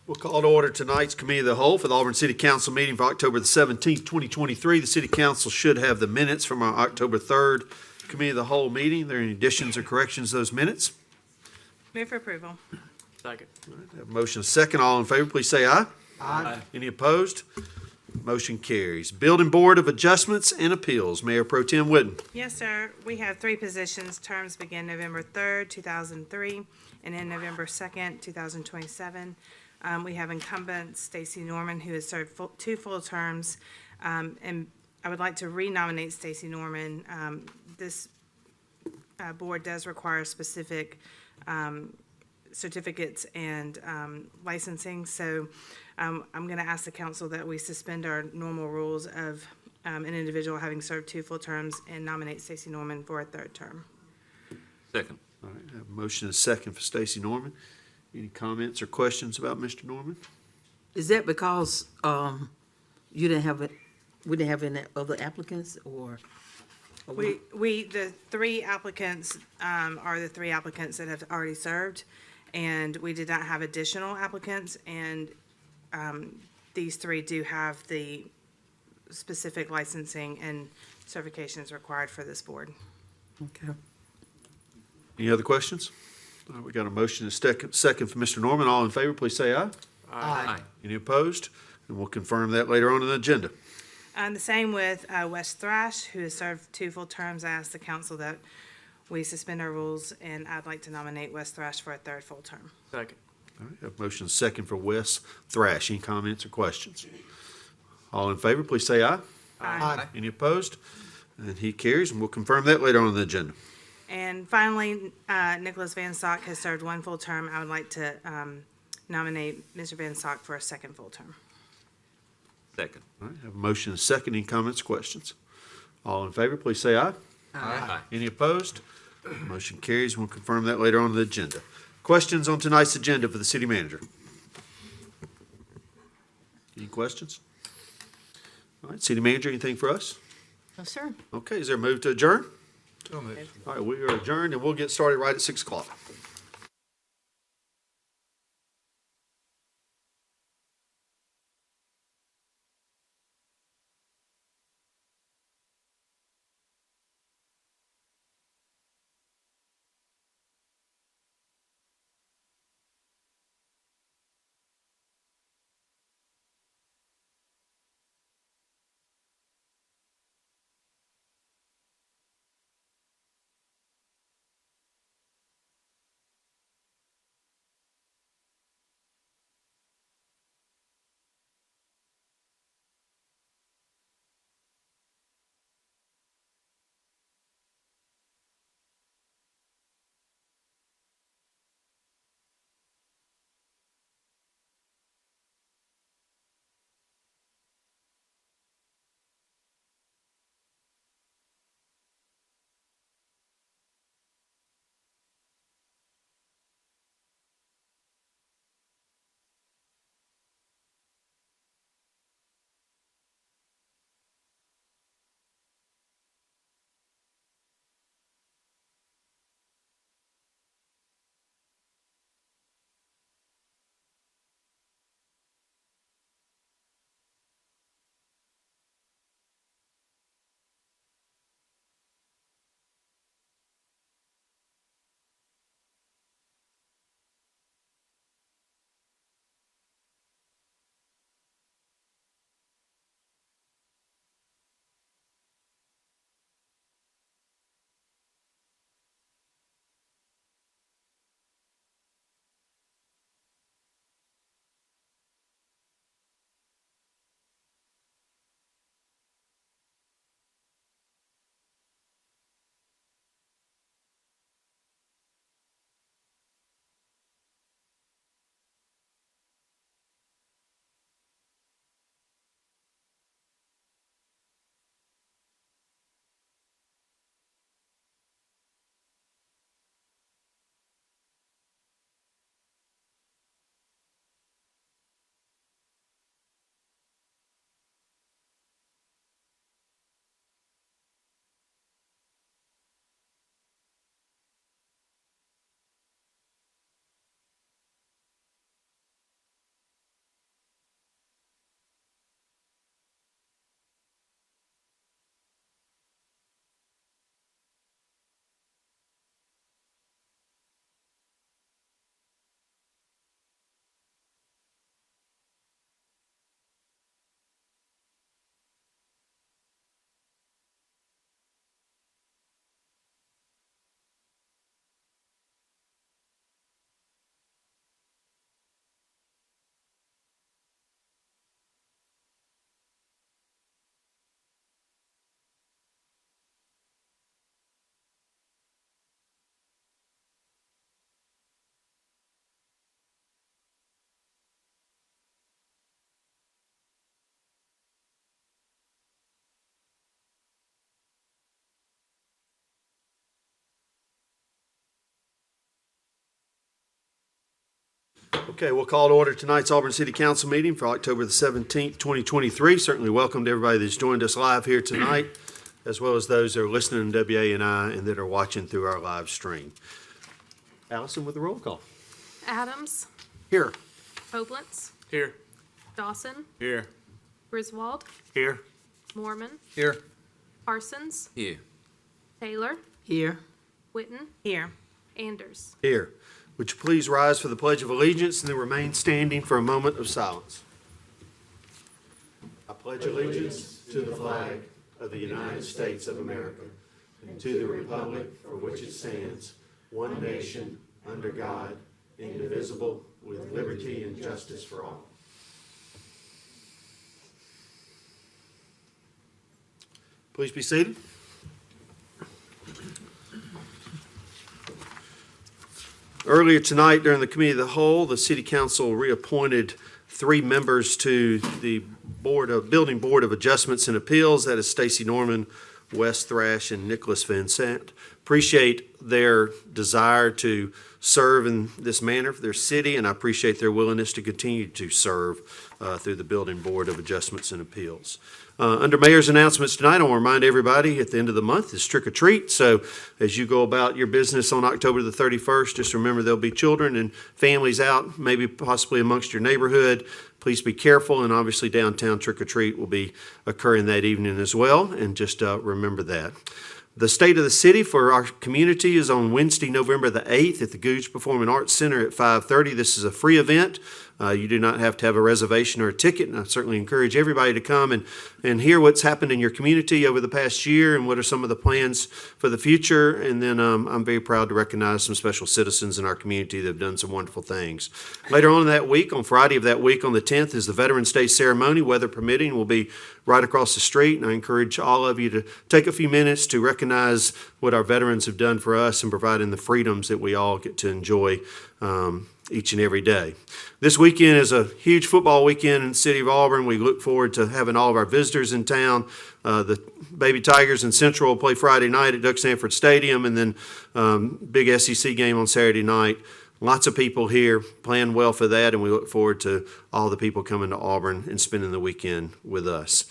We'll call to order tonight's Committee of the Whole for the Auburn City Council meeting for October the 17th, 2023. The City Council should have the minutes from our October 3rd Committee of the Whole meeting. Are there any additions or corrections to those minutes? Move for approval. Second. Have a motion, a second. All in favor, please say aye. Aye. Any opposed? Motion carries. Building Board of Adjustments and Appeals, Mayor Pro Tem Whitten. Yes, sir. We have three positions. Terms begin November 3rd, 2003, and end November 2nd, 2027. We have incumbent Stacy Norman, who has served two full terms, and I would like to renominate Stacy Norman. This board does require specific certificates and licensing, so I'm going to ask the council that we suspend our normal rules of an individual having served two full terms and nominate Stacy Norman for a third term. Second. All right, have a motion, a second for Stacy Norman. Any comments or questions about Mr. Norman? Is that because you didn't have it? We didn't have any other applicants, or? The three applicants are the three applicants that have already served, and we did not have additional applicants, and these three do have the specific licensing and certifications required for this board. Okay. Any other questions? All right, we got a motion, a second for Mr. Norman. All in favor, please say aye. Aye. Any opposed? And we'll confirm that later on in the agenda. And the same with Wes Thrash, who has served two full terms. I asked the council that we suspend our rules, and I'd like to nominate Wes Thrash for a third full term. Second. All right, have a motion, a second for Wes Thrash. Any comments or questions? All in favor, please say aye. Aye. Any opposed? And he carries, and we'll confirm that later on in the agenda. And finally, Nicholas Van Stock has served one full term. I would like to nominate Mr. Van Stock for a second full term. Second. All right, have a motion, a second. Any comments or questions? All in favor, please say aye. Aye. Any opposed? Motion carries. We'll confirm that later on in the agenda. Questions on tonight's agenda for the city manager? Any questions? All right, city manager, anything for us? No, sir. Okay, is there a move to adjourn? So moved. All right, we are adjourned, and we'll get started right at 6 o'clock. Okay, we'll call to order tonight's Auburn City Council meeting for October the 17th, 2023. Certainly welcome to everybody that's joined us live here tonight, as well as those that are listening to WANI and that are watching through our live stream. Allison with the roll call. Adams, Here. Oblentz, Here. Dawson, Here. Griswold, Here. Mormon, Here. Parsons, Here. Taylor, Here. Witten, Here. Anders. Here. Would you please rise for the Pledge of Allegiance and then remain standing for a moment of silence? I pledge allegiance to the flag of the United States of America and to the republic for which it stands, one nation, under God, indivisible, with liberty and justice for all. Please be seated. Earlier tonight, during the Committee of the Whole, the City Council reappointed 3 members to the Building Board of Adjustments and Appeals. That is Stacy Norman, Wes Thrash, and Nicholas Vincent. Appreciate their desire to serve in this manner for their city, and I appreciate their willingness to continue to serve through the Building Board of Adjustments and Appeals. Under Mayor's announcements tonight, I want to remind everybody at the end of the month is trick or treat. So as you go about your business on October the 31st, just remember there'll be children and families out, maybe possibly amongst your neighborhood. Please be careful, and obviously downtown trick or treat will be occurring that evening as well, and just remember that. The State of the City for our community is on Wednesday, November the 8th at the Gooch Performing Arts Center at 5:30. This is a free event. You do not have to have a reservation or a ticket, and I certainly encourage everybody to come and hear what's happened in your community over the past year and what are some of the plans for the future. And then I'm very proud to recognize some special citizens in our community that have done some wonderful things. Later on in that week, on Friday of that week, on the 10th, is the Veterans Day ceremony. Weather permitting, will be right across the street, and I encourage all of you to take a few minutes to recognize what our veterans have done for us and providing the freedoms that we all get to enjoy each and every day. This weekend is a huge football weekend in the city of Auburn. We look forward to having all of our visitors in town. The Baby Tigers and Central will play Friday night at Duck Sanford Stadium, and then big SEC game on Saturday night. Lots of people here, plan well for that, and we look forward to all the people coming to Auburn and spending the weekend with us.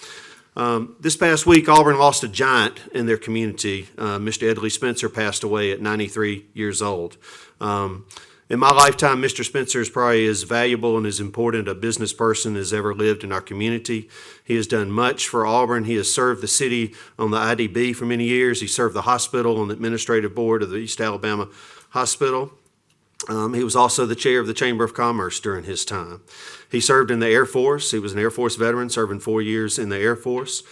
This past week, Auburn lost a giant in their community. Mr. Edley Spencer passed away at 93 years old. In my lifetime, Mr. Spencer is probably as valuable and as important a business person as ever lived in our community. He has done much for Auburn. He has served the city on the IDB for many years. He served the hospital on the administrative board of the East Alabama Hospital. He was also the chair of the Chamber of Commerce during his time. He served in the Air Force. He was an Air Force veteran, serving 4 years in the Air Force.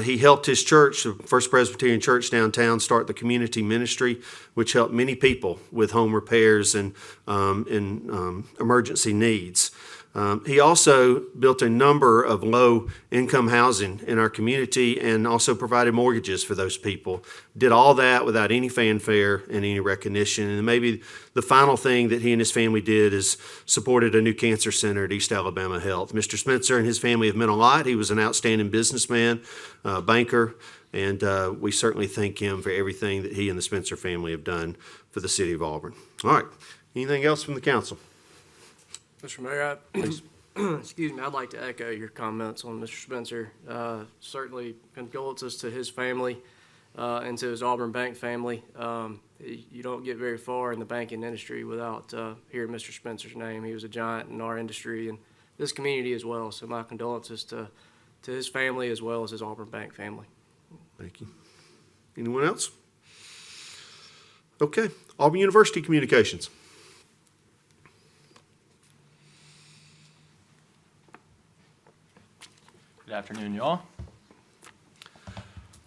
He helped his church, the First Presbyterian Church downtown, start the community ministry, which helped many people with home repairs and emergency needs. He also built a number of low-income housing in our community and also provided mortgages for those people. Did all that without any fanfare and any recognition. And maybe the final thing that he and his family did is supported a new cancer center at East Alabama Health. Mr. Spencer and his family have meant a lot. He was an outstanding businessman, banker, and we certainly thank him for everything that he and the Spencer family have done for the city of Auburn. All right. Anything else from the council? Mr. Mayor, excuse me, I'd like to echo your comments on Mr. Spencer. Certainly condolences to his family and to his Auburn Bank family. You don't get very far in the banking industry without hearing Mr. Spencer's name. He was a giant in our industry and this community as well. So my condolences to his family as well as his Auburn Bank family. Thank you. Anyone else? Okay. Auburn University Communications. Good afternoon, y'all.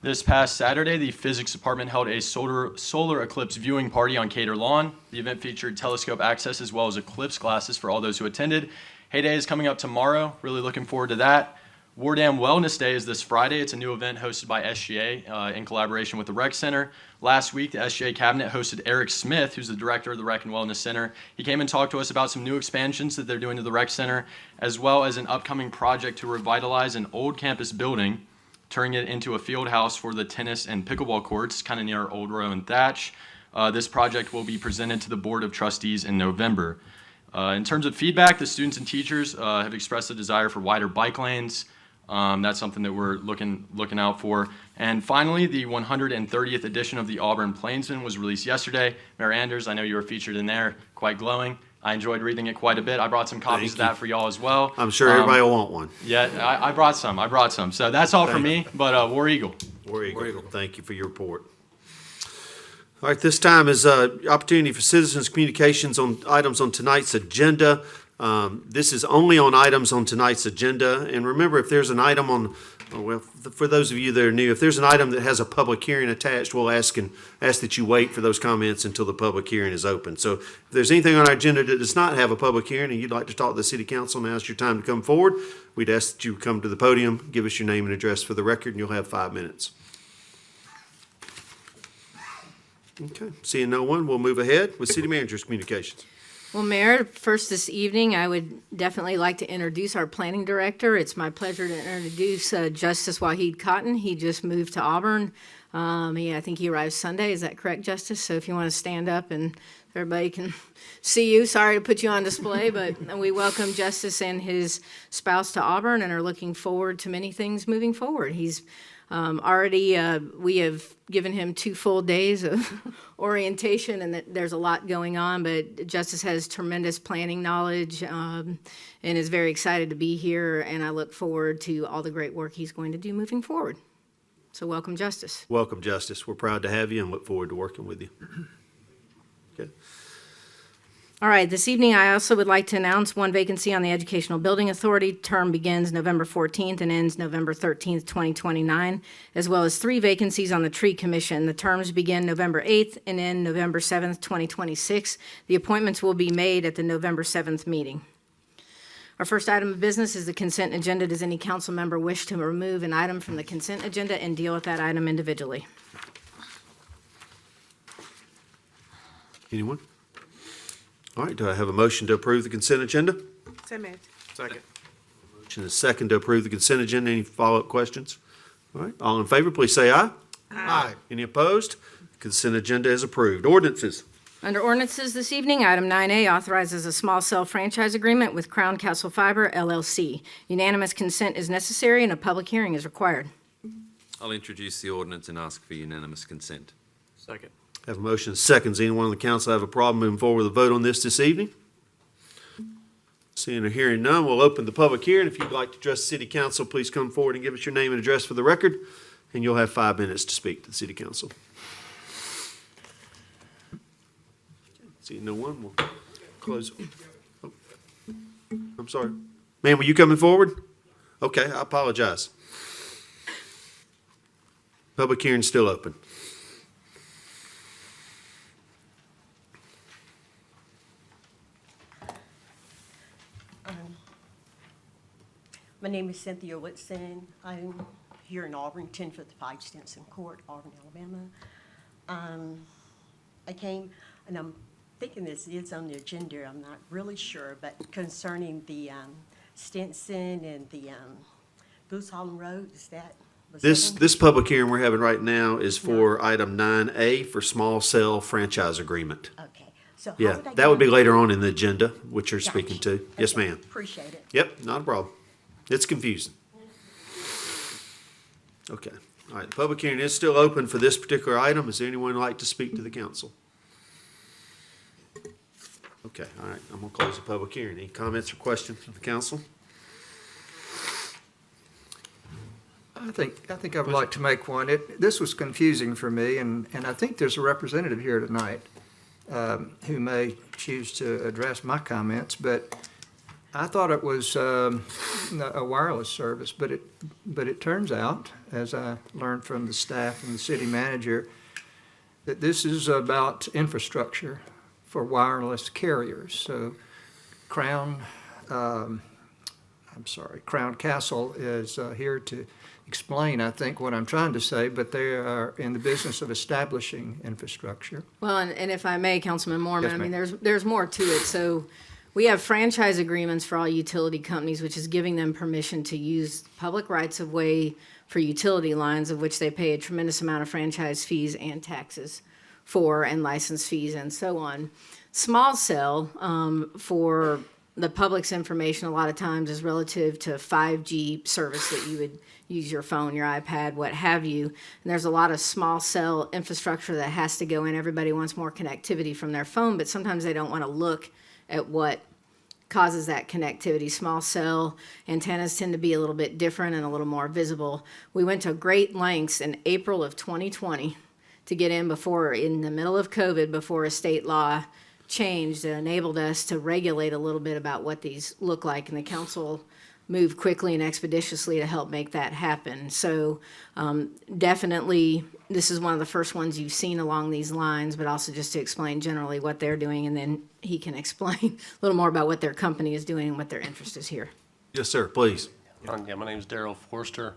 This past Saturday, the physics department held a solar eclipse viewing party on Cater Lawn. The event featured telescope access as well as eclipse glasses for all those who attended. Heyday is coming up tomorrow. Really looking forward to that. War Dam Wellness Day is this Friday. It's a new event hosted by SGA in collaboration with the Rec Center. Last week, the SGA cabinet hosted Eric Smith, who's the director of the Rec and Wellness Center. He came and talked to us about some new expansions that they're doing to the Rec Center, as well as an upcoming project to revitalize an old campus building, turning it into a field house for the tennis and pickleball courts, kind of near Old Row and Thatch. This project will be presented to the Board of Trustees in November. In terms of feedback, the students and teachers have expressed a desire for wider bike lanes. That's something that we're looking out for. And finally, the 130th edition of the Auburn Plainsman was released yesterday. Mayor Anders, I know you were featured in there, quite glowing. I enjoyed reading it quite a bit. I brought some copies of that for y'all as well. I'm sure everybody will want one. Yeah, I brought some. So that's all for me, but War Eagle. War Eagle. Thank you for your report. All right, this time is opportunity for citizens' communications on items on tonight's agenda. This is only on items on tonight's agenda. And remember, if there's an item on, well, for those of you that are new, if there's an item that has a public hearing attached, we'll ask that you wait for those comments until the public hearing is open. So if there's anything on our agenda that does not have a public hearing and you'd like to talk to the city council, now's your time to come forward. We'd ask that you come to the podium, give us your name and address for the record, and you'll have 5 minutes. Okay, seeing no one, we'll move ahead with city manager's communications. Well, Mayor, first this evening, I would definitely like to introduce our planning director. It's my pleasure to introduce Justice Wahid Cotton. He just moved to Auburn. I think he arrived Sunday. Is that correct, Justice? So if you want to stand up and everybody can see you. Sorry to put you on display, but we welcome Justice and his spouse to Auburn and are looking forward to many things moving forward. He's we have given him 2 full days of orientation, and there's a lot going on, but Justice has tremendous planning knowledge and is very excited to be here, and I look forward to all the great work he's going to do moving forward. So welcome, Justice. Welcome, Justice. We're proud to have you and look forward to working with you. Okay. All right, this evening I also would like to announce 1 vacancy on the Educational Building Authority. Term begins November 14th and ends November 13th, 2029, as well as 3 vacancies on the Tree Commission. The terms begin November 8th and end November 7th, 2026. The appointments will be made at the November 7th meeting. Our first item of business is the consent agenda. Does any council member wish to remove an item from the consent agenda and deal with that item individually? Anyone? All right, do I have a motion to approve the consent agenda? So moved. Second. Motion is second to approve the consent agenda. Any follow-up questions? All right, all in favor, please say aye. Aye. Any opposed? Consent agenda is approved. Ordinances. Under ordinances this evening, item 9A authorizes a small cell franchise agreement with Crown Castle Fiber LLC. Unanimous consent is necessary and a public hearing is required. I'll introduce the ordinance and ask for unanimous consent. Second. Have a motion and seconds. Anyone on the council have a problem moving forward with a vote on this evening? Seeing or hearing none, we'll open the public hearing. If you'd like to address the city council, please come forward and give us your name and address for the record, and you'll have 5 minutes to speak to the city council. Seeing no one, we'll close. Oh, I'm sorry. Ma'am, were you coming forward? Okay, I apologize. Public hearing's still open. My name is Cynthia Whitson. I'm here in Auburn, 1055 Stinson Court, Auburn, Alabama. I came, and I'm thinking this is on the agenda, I'm not really sure, but concerning the Stinson and the Goose Holland Road, is that? was that This, on? this public hearing we're having right now is for item 9A for small cell franchise agreement. Okay, so how Yeah, would I that would be go- later on in the agenda, which you're speaking Gotcha. to. Yes, Okay, ma'am. Appreciate it. Yep, not a problem. It's confusing. Okay, all right, the public hearing is still open for this particular item. Is there anyone who'd like to speak to the council? Okay, all right, I'm gonna close the public hearing. Any comments or questions from the council? I think I would like to make one. This was confusing for me, and I think there's a representative here tonight who may choose to address my comments, but I thought it was a wireless service, but it turns out, as I learned from the staff and the city manager, that this is about infrastructure for wireless carriers. So Crown Castle is here to explain, I think, what I'm trying to say, but they are in the business of establishing infrastructure. Well, and if I may, Councilman Moorman, Yes, I mean, ma'am. there's more to it. So we have franchise agreements for all utility companies, which is giving them permission to use public rights of way for utility lines, of which they pay a tremendous amount of franchise fees and taxes for, and license fees and so on. small cell, for the public's information, a lot of times is relative to 5G service that you would use your phone, your iPad, what have you. And there's a lot of small cell infrastructure that has to go in. Everybody wants more connectivity from their phone, but sometimes they don't want to look at what causes that connectivity. Small cell antennas tend to be a little bit different and a little more visible. We went to great lengths in April of 2020 to get in the middle of COVID, before a state law changed that enabled us to regulate a little bit about what these look like. And the council moved quickly and expeditiously to help make that happen. So definitely, this is one of the first ones you've seen along these lines, but also just to explain generally what they're doing, and then he can explain a little more about what their company is doing and what their interest is here. Yes, sir, please. Yeah, my name's Daryl Forster.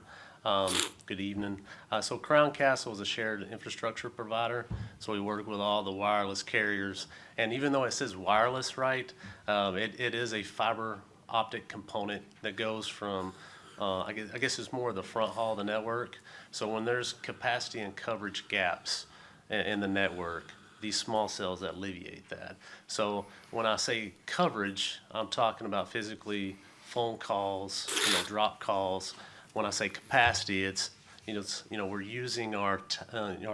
Good evening. So Crown Castle is a shared infrastructure provider, so we work with all the wireless carriers. And even though it says wireless, right, it is a fiber optic component that goes from, I guess it's more the front haul of the network. So when there's capacity and coverage gaps in the network, these small cells alleviate that. So when I say coverage, I'm talking about physically phone calls, drop calls. When I say capacity, it's we're using our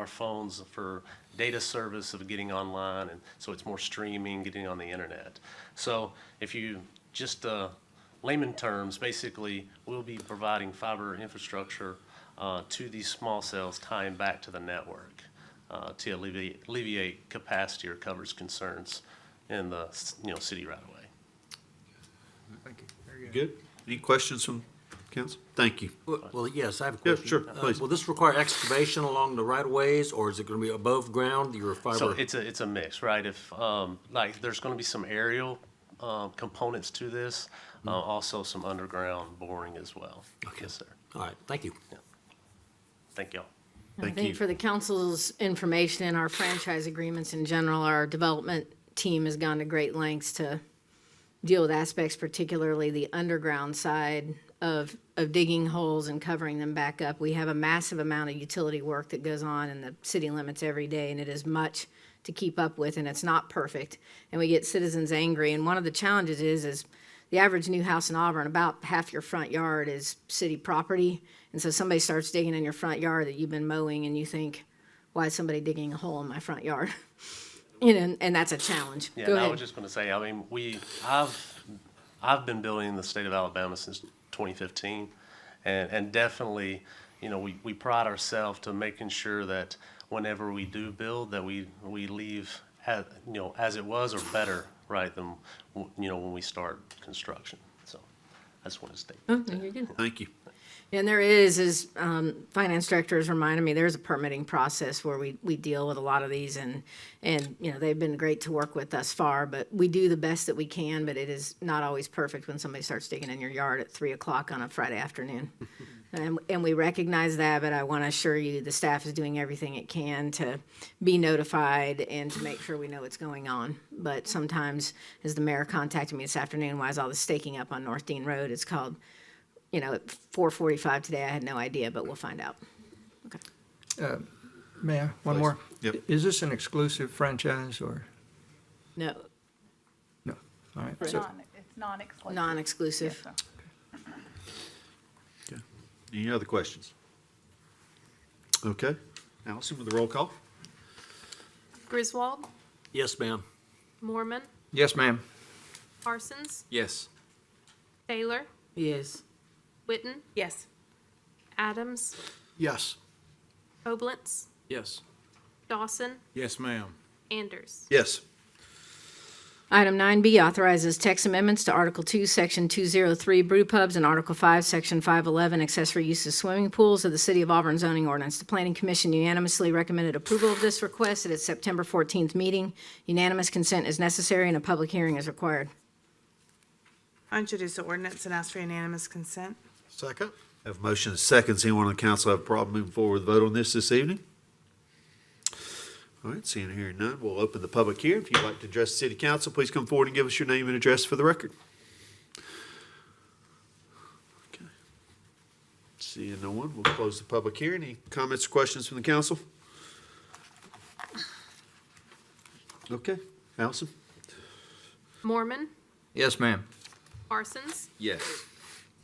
phones for data service of getting online, and so it's more streaming, getting on the internet. So if you just layman terms, basically we'll be providing fiber infrastructure to these small cells, tying back to the network to alleviate capacity or coverage concerns in the city right away. Thank you. Very good. Good. Any questions from council? Thank you. Well, yes, I have a Yeah, question. sure, please. Will this require excavation along the right of ways, or is it gonna be above ground, your fiber? So it's a mix, right? If like there's going to be some aerial components to this, also some underground boring as well. Okay. Yes, sir. All right, thank you. Thank y'all. I Thank think you. for the council's information and our franchise agreements in general, our development team has gone to great lengths to deal with aspects, particularly the underground side of digging holes and covering them back up. We have a massive amount of utility work that goes on in the city limits every day, and it is much to keep up with, and it's not perfect. And we get citizens angry, and one of the challenges is the average new house in Auburn, about half your front yard is city property. And so somebody starts digging in your front yard that you've been mowing, and you think, why is somebody digging a hole in my front yard? And that's a challenge. Yeah, Go and I ahead. was just going to say, I mean, I've been building in the state of Alabama since 2015, and definitely, we pride ourselves to making sure that whenever we do build, that we leave as it was or better, right, than when we start construction. So I just want to state. Oh, no, you're good. Thank you. And there is finance director has reminded me, there's a permitting process where we deal with a lot of these, and they've been great to work with thus far, but we do the best that we can, but it is not always perfect when somebody starts digging in your yard at 3:00 on a Friday afternoon. And we recognize that, but I want to assure you, the staff is doing everything it can to be notified and to make sure we know what's going on. But sometimes, as the mayor contacted me this afternoon, why is all the staking up on North Dean Road? It's called, at 4:45 today, I had no idea, but we'll find out. Okay. Mayor, one more. Yep. Is this an exclusive franchise or No, no? All right. It's So, non-exclusive. non-exclusive. Yes, sir. Any other questions? Okay. Allison with the roll call. Griswold, Yes, ma'am. Mormon, yes, ma'am. Parsons, Yes. Taylor, Yes. Witten, Yes. Adams, Yes. Oblentz, Yes. Dawson, Yes, ma'am. Anders. Yes. Item 9B authorizes text amendments to Article 2, Section 203 brew pubs, and Article 5, Section 511 accessory uses swimming pools of the City of Auburn zoning ordinance. The Planning Commission unanimously recommended approval of this request at its September 14th meeting. Unanimous consent is necessary and a public hearing is required. I introduce the ordinance and ask for unanimous consent. Second. Have a motion and seconds. Anyone on the council have a problem moving forward with the vote on this evening? All right, seeing and hearing none, we'll open the public hearing. If you'd like to address the city council, please come forward and give us your name and address for the record. Okay. Seeing no one, we'll close the public hearing. Any comments or questions from the council? Okay, Allison? Mormon, Yes, ma'am. Parsons, Yes.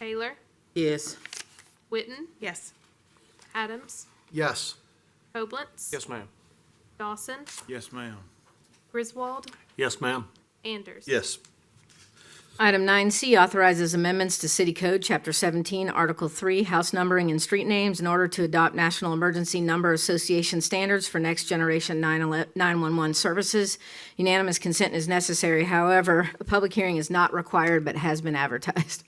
Taylor, Yes. Witten, Yes. Adams, Yes. Koblenz, Yes, ma'am. Dawson, Yes, ma'am. Griswold, Yes, ma'am. Anders. Yes. Item 9C authorizes amendments to City Code, Chapter 17, Article 3, House Numbering and Street Names in order to adopt National Emergency Number Association standards for next generation 911 services. Unanimous consent is necessary. However, a public hearing is not required but has been advertised.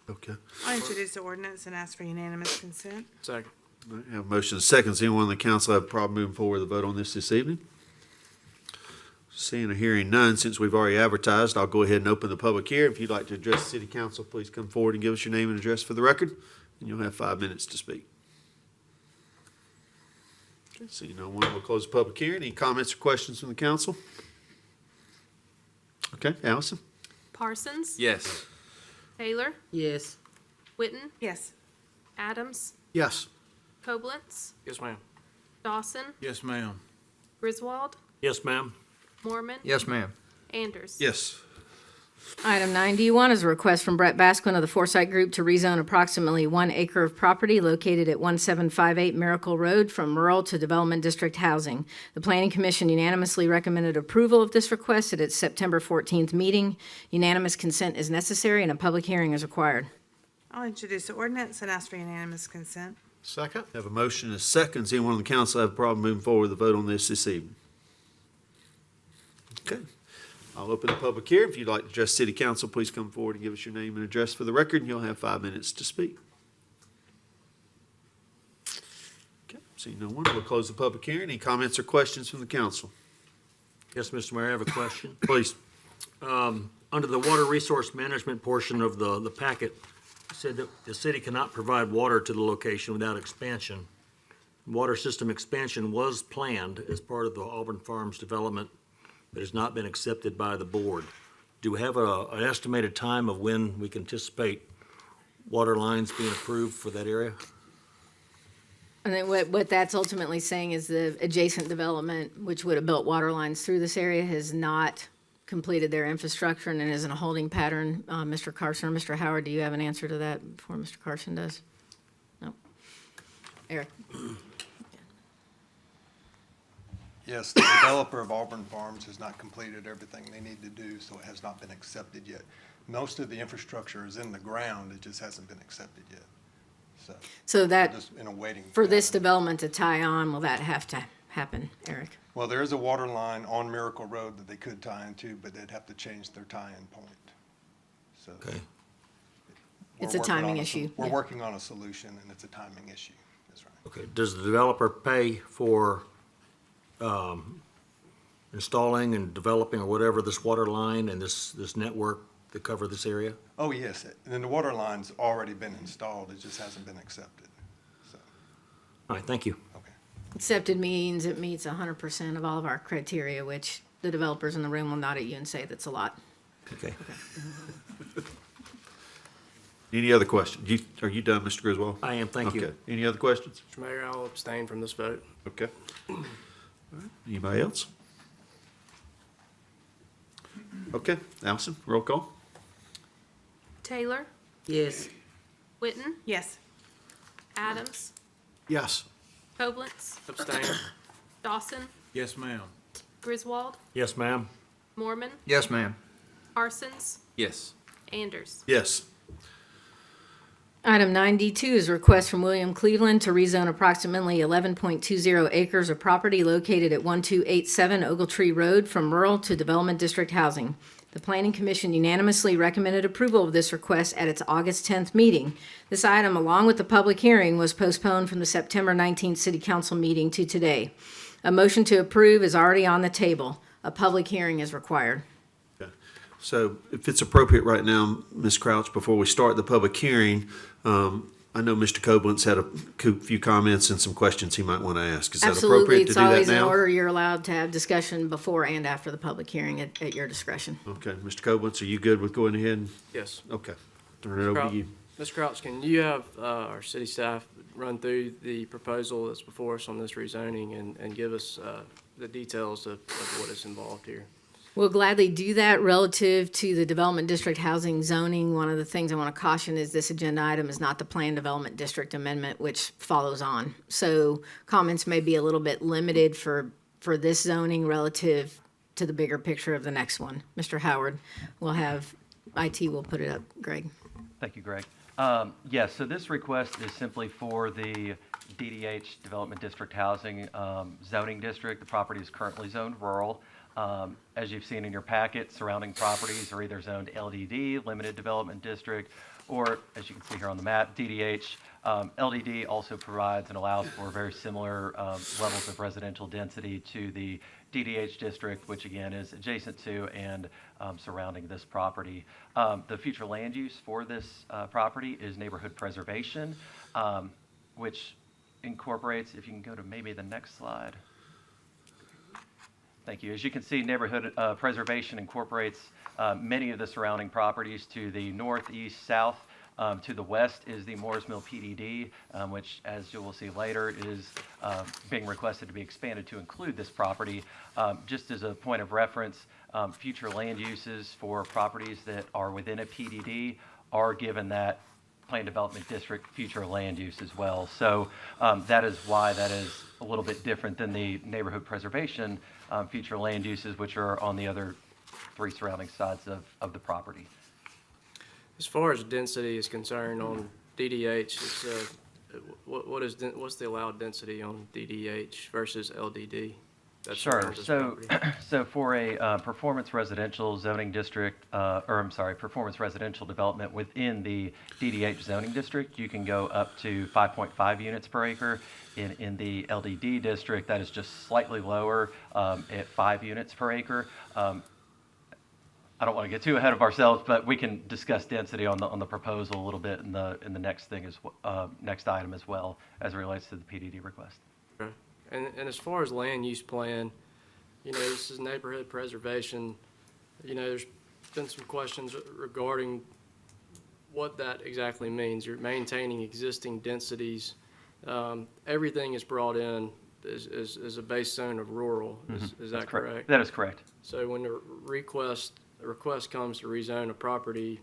Okay. I'll introduce the ordinance and ask for unanimous consent. Second. All right, have a motion and a second. Does anyone on the council have a problem moving forward with the vote on this evening? Seeing or hearing none, since we've already advertised, I'll go ahead and open the public hearing. If you'd like to address the city council, please come forward and give us your name and address for the record, and you'll have 5 minutes to speak. Okay, seeing no one, we'll close the public hearing. Any comments or questions from the council? Okay, Allison? Parsons, Yes. Taylor, Yes. Witten, Yes. Adams, Yes. Koblenz, Yes, ma'am. Dawson, Yes, ma'am. Griswold, Yes, ma'am. Mormon, Yes, ma'am. Anders. Yes. Item 9D1 is a request from Brett Basquin of the Foresight Group to rezone approximately 1 acre of property located at 1758 Miracle Road from rural to development district housing. The Planning Commission unanimously recommended approval of this request at its September 14th meeting. Unanimous consent is necessary and a public hearing is required. I'll introduce the ordinance and ask for unanimous consent. Second? Have a motion and a second. Does anyone on the council have a problem moving forward with the vote on this evening? Okay. I'll open the public hearing. If you'd like to address city council, please come forward and give us your name and address for the record, and you'll have 5 minutes to speak. Okay, seeing no one, we'll close the public hearing. Any comments or questions from the council? Yes, Mr. Mayor, I have a question. Please. Under the water resource management portion of the packet, it said that the city cannot provide water to the location without expansion. Water system expansion was planned as part of the Auburn Farms development, but has not been accepted by the board. Do we have an estimated time of when we can anticipate water lines being approved for that area? And then what that's ultimately saying is the adjacent development, which would have built water lines through this area, has not completed their infrastructure and is in a holding pattern. Mr. Carson or Mr. Howard, do you have an answer to that before Mr. Carson does? No. Eric? Yes, the developer of Auburn Farms has not completed everything they need to do, so it has not been accepted yet. Most of the infrastructure is in the ground, it just hasn't been accepted yet. So that, Just in a waiting. for this pattern. development to tie on, will that have to happen, Eric? Well, there is a water line on Miracle Road that they could tie into, but they'd have to change their tie-in point. So. Okay. we're It's a working timing on issue, We're yeah. working on a solution, and it's a timing issue. That's right. Okay, does the developer pay for installing and developing or whatever this water line and this network to cover this area? Oh, yes, and then the water line's already been installed, it just hasn't been accepted, so, All right, thank you. okay. Accepted means it meets 100% of all of our criteria, which the developers in the room will nod at you and say that's a lot. Okay. Any other questions? Are you done, Mr. Griswold? I am, thank you. Okay. Any other questions? Mr. Mayor, I'll abstain from this vote. Okay. All right. Anybody else? Okay, Allison, roll call. Taylor, Yes. Witten, Yes. Adams, Yes. Koblenz, Abstain. Dawson, Yes, ma'am. Griswold, Yes, ma'am. Mormon, Yes, ma'am. Parsons, Yes. Anders. Yes. Item 9D2 is a request from William Cleveland to rezone approximately 11.20 acres of property located at 1287 Ogletree Road from rural to development district housing. The Planning Commission unanimously recommended approval of this request at its August 10th meeting. This item, along with the public hearing, was postponed from the September 19th City Council meeting to today. A motion to approve is already on the table. A public hearing is required. Okay. So if it's appropriate right now, Ms. Crouch, before we start the public hearing, I know Mr. Koblenz had a few comments and some questions he might want to ask. Is that Absolutely, appropriate to it's do that always in now? order. You're allowed to have discussion before and after the public hearing at your discretion. Okay, Mr. Koblenz, are you good with going ahead? Yes. Okay, turn it over to you. Mr. Crouch, can you have our city staff run through the proposal that's before us on this rezoning and give us the details of what is involved here? We'll gladly do that relative to the development district housing zoning. One of the things I want to caution is this agenda item is not the planned development district amendment, which follows on. So comments may be a little bit limited for this zoning relative to the bigger picture of the next one. Mr. Howard will have, IT will put it up. Greg. Thank you, Greg. Yes, so this request is simply for the DDH Development District Housing zoning district. The property is currently zoned rural. As you've seen in your packet, surrounding properties are either zoned LDD, Limited Development District, or, as you can see here on the map, DDH. LDD also provides and allows for very similar levels of residential density to the DDH district, which again is adjacent to and surrounding this property. The future land use for this property is neighborhood preservation, which incorporates, if you can go to maybe the next slide. Thank you. As you can see, neighborhood preservation incorporates many of the surrounding properties to the north, east, south. To the west is the Moores Mill PDD, which, as you will see later, is being requested to be expanded to include this property. Just as a point of reference, future land uses for properties that are within a PDD are given that planned development district future land use as well. So that is why that is a little bit different than the neighborhood preservation future land uses, which are on the other three surrounding sides of the property. As far as density is concerned on DDH, it's, what's the allowed density on DDH versus LDD? That's Sure. around this So, property? so for a performance residential zoning district, performance residential development within the DDH zoning district, you can go up to 5.5 units per acre. In the LDD district, that is just slightly lower at 5 units per acre. I don't want to get too ahead of ourselves, but we can discuss density on the proposal a little bit in the next thing next item as well as it relates to the PDD request. Okay. And as far as land use plan, this is neighborhood preservation. There's been some questions regarding what that exactly means. You're maintaining existing densities. Everything is brought in as a base zone of rural. Is that correct? That is correct. So when the request comes to rezone a property,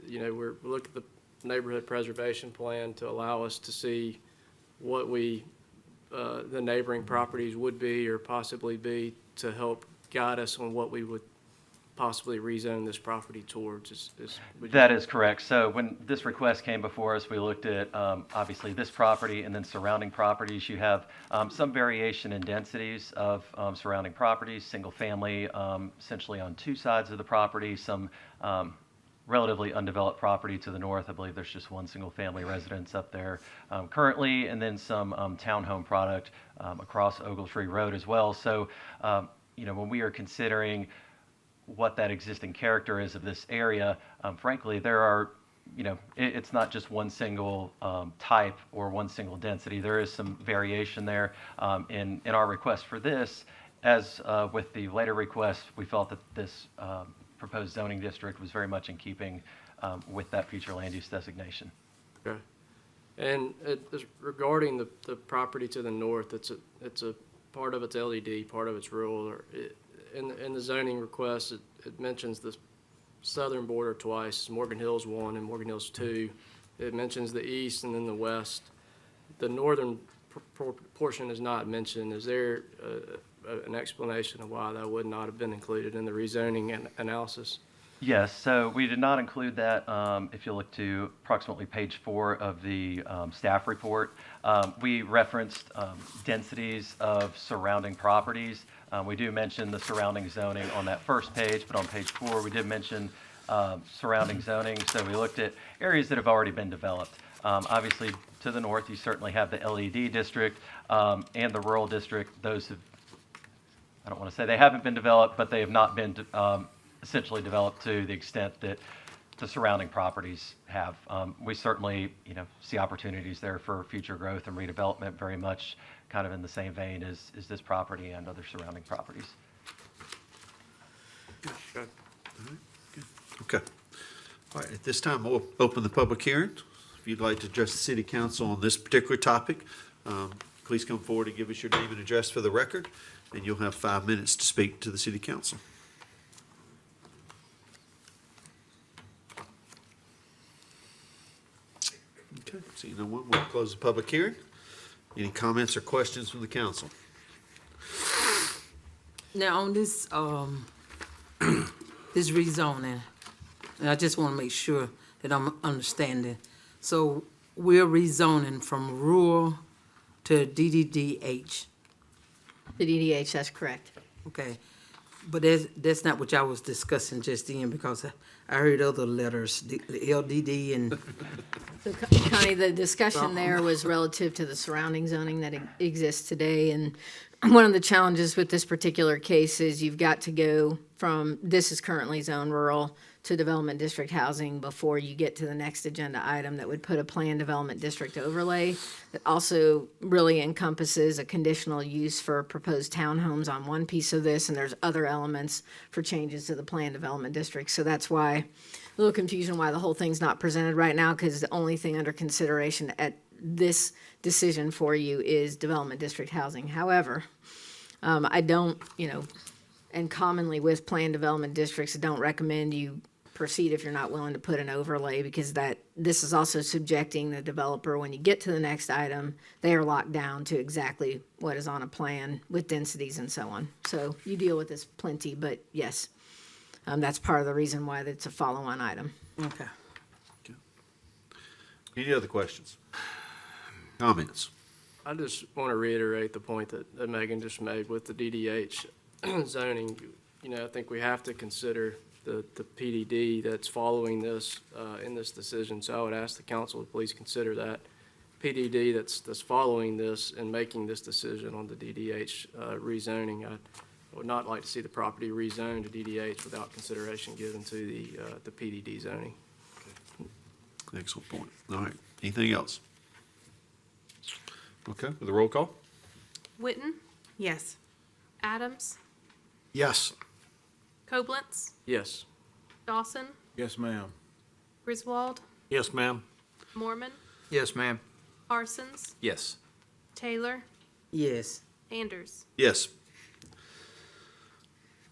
we look at the neighborhood preservation plan to allow us to see what the neighboring properties would be or possibly be to help guide us on what we would possibly rezone this property towards. That is correct. So when this request came before us, we looked at obviously this property and then surrounding properties. You have some variation in densities of surrounding properties, single family, essentially on two sides of the property, some relatively undeveloped property to the north. I believe there's just one single family residence up there currently, and then some townhome product across Ogletree Road as well. So, when we are considering what that existing character is of this area, frankly, there are, it's not just one single type or one single density. There is some variation there. In our request for this, as with the later request, we felt that this proposed zoning district was very much in keeping with that future land use designation. Okay. And regarding the property to the north, it's a part of it's LED, part of it's rural. In the zoning request, it mentions the southern border twice, Morgan Hills 1 and Morgan Hills 2. It mentions the east and then the west. The northern portion is not mentioned. Is there an explanation of why that would not have been included in the rezoning analysis? Yes, so we did not include that. If you look to approximately page 4 of the staff report, we referenced densities of surrounding properties. We do mention the surrounding zoning on that first page, but on page 4, we did mention surrounding zoning. So we looked at areas that have already been developed. Obviously, to the north, you certainly have the LED district and the rural district. Those have, I don't want to say they haven't been developed, but they have not been essentially developed to the extent that the surrounding properties have. We certainly, see opportunities there for future growth and redevelopment, very much kind of in the same vein as this property and other surrounding properties. Good. Okay. All right, at this time, we'll open the public hearing. If you'd like to address the city council on this particular topic, please come forward and give us your name and address for the record, and you'll have 5 minutes to speak to the city council. Seeing no one, we'll close the public hearing. Any comments or questions from the council? Now, on this, this rezoning, and I just want to make sure that I'm understanding. So we're rezoning from rural to DDDH, The DDH, that's correct. okay? But that's not what y'all was discussing just then, because I heard other letters, the LDD and, So Connie, the discussion there was relative to the surrounding zoning that exists today. And one of the challenges with this particular case is you've got to go from, this is currently zone rural, to development district housing before you get to the next agenda item that would put a planned development district overlay that also really encompasses a conditional use for proposed townhomes on one piece of this, and there's other elements for changes to the planned development district. So that's why, a little confusion why the whole thing's not presented right now, because the only thing under consideration at this decision for you is development district housing. However, I don't, and commonly with planned development districts, I don't recommend you proceed if you're not willing to put an overlay, because this is also subjecting the developer, when you get to the next item, they are locked down to exactly what is on a plan with densities and so on. So you deal with this plenty, but yes, that's part of the reason why it's a follow-on item. okay. Any other questions? Comments? I just want to reiterate the point that Megan just made with the DDH zoning. I think we have to consider the PDD that's following this in this decision. So I would ask the council to please consider that PDD that's following this and making this decision on the DDH rezoning. I would not like to see the property rezoned to DDH without consideration given to the PDD zoning. Excellent point. All right. Anything else? Okay, with a roll call? Witten, Yes. Adams, Yes. Koblenz, Yes. Dawson, Yes, ma'am. Griswold, Yes, ma'am. Mormon, yes, ma'am. Parsons, Yes. Taylor, Yes. Anders. Yes.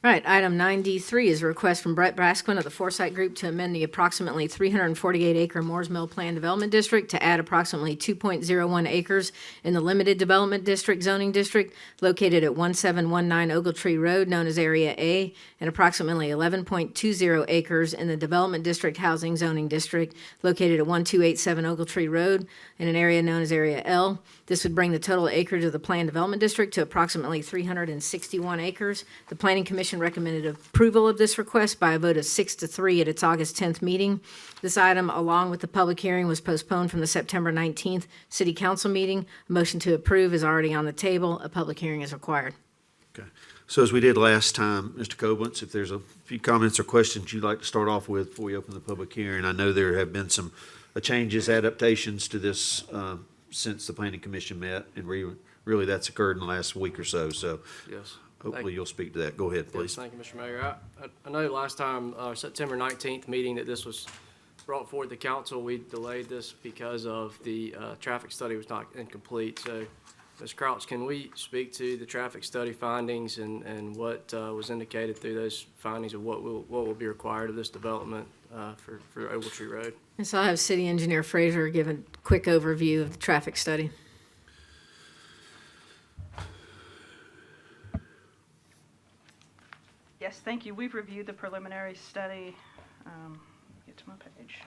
Right, item 9D3 is a request from Brett Brasquin of the Foresight Group to amend the approximately 348-acre Moores Mill Plan Development District to add approximately 2.01 acres in the Limited Development District zoning district located at 1719 Ogletree Road, known as Area A, and approximately 11.20 acres in the Development District Housing Zoning District located at 1287 Ogletree Road in an area known as Area L. This would bring the total acreage of the Planned Development District to approximately 361 acres. The Planning Commission recommended approval of this request by a vote of 6-3 at its August 10th meeting. This item, along with the public hearing, was postponed from the September 19th City Council meeting. A motion to approve is already on the table. A public hearing is required. Okay. So as we did last time, Mr. Koblenz, if there's a few comments or questions you'd like to start off with before we open the public hearing. I know there have been some changes, adaptations to this since the Planning Commission met, and really that's occurred in the last week or so. So Yes. hopefully you'll speak to that. Go ahead, Yes, please. thank you, Mr. Mayor. I know last time, September 19th meeting, that this was brought forward to council. We delayed this because of the traffic study was not incomplete. So, Ms. Crouch, can we speak to the traffic study findings and what was indicated through those findings of what will be required of this development for Ogletree Road? And so I'll have City Engineer Fraser give a quick overview of the traffic study. Yes, thank you. We've reviewed the preliminary study. Get to my page.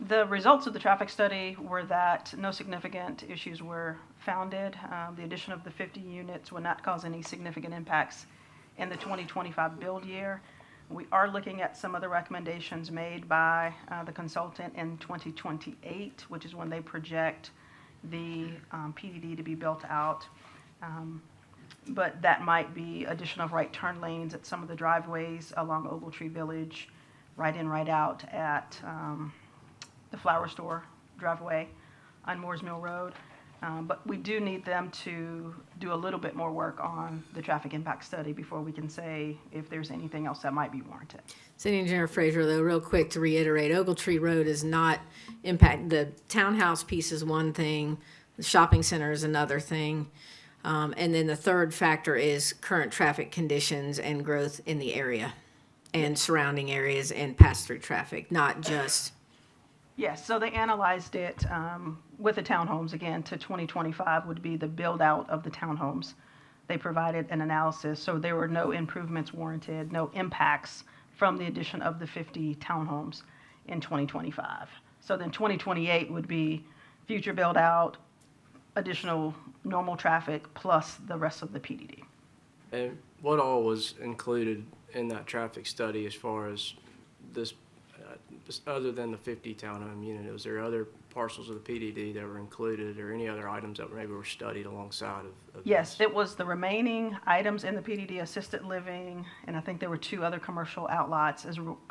The results of the traffic study were that no significant issues were founded. The addition of the 50 units would not cause any significant impacts in the 2025 build year. We are looking at some of the recommendations made by the consultant in 2028, which is when they project the PDD to be built out. But that might be addition of right turn lanes at some of the driveways along Ogletree Village, right in, right out at the flower store driveway on Moores Mill Road. But we do need them to do a little bit more work on the traffic impact study before we can say if there's anything else that might be warranted. City Engineer Fraser, though, real quick to reiterate, Ogletree Road is not impact, the townhouse piece is one thing, the shopping center is another thing. And then the third factor is current traffic conditions and growth in the area and surrounding areas and pass-through traffic, not just Yes, so they analyzed it with the townhomes, again, to 2025 would be the build-out of the townhomes. They provided an analysis, so there were no improvements warranted, no impacts from the addition of the 50 townhomes in 2025. So then 2028 would be future build-out, additional normal traffic, plus the rest of the PDD. And what all was included in that traffic study as far as this, other than the 50 townhome unit? Was there other parcels of the PDD that were included, or any other items that maybe were studied alongside of Yes, this? it was the remaining items in the PDD, assisted living, and I think there were 2 other commercial outlots,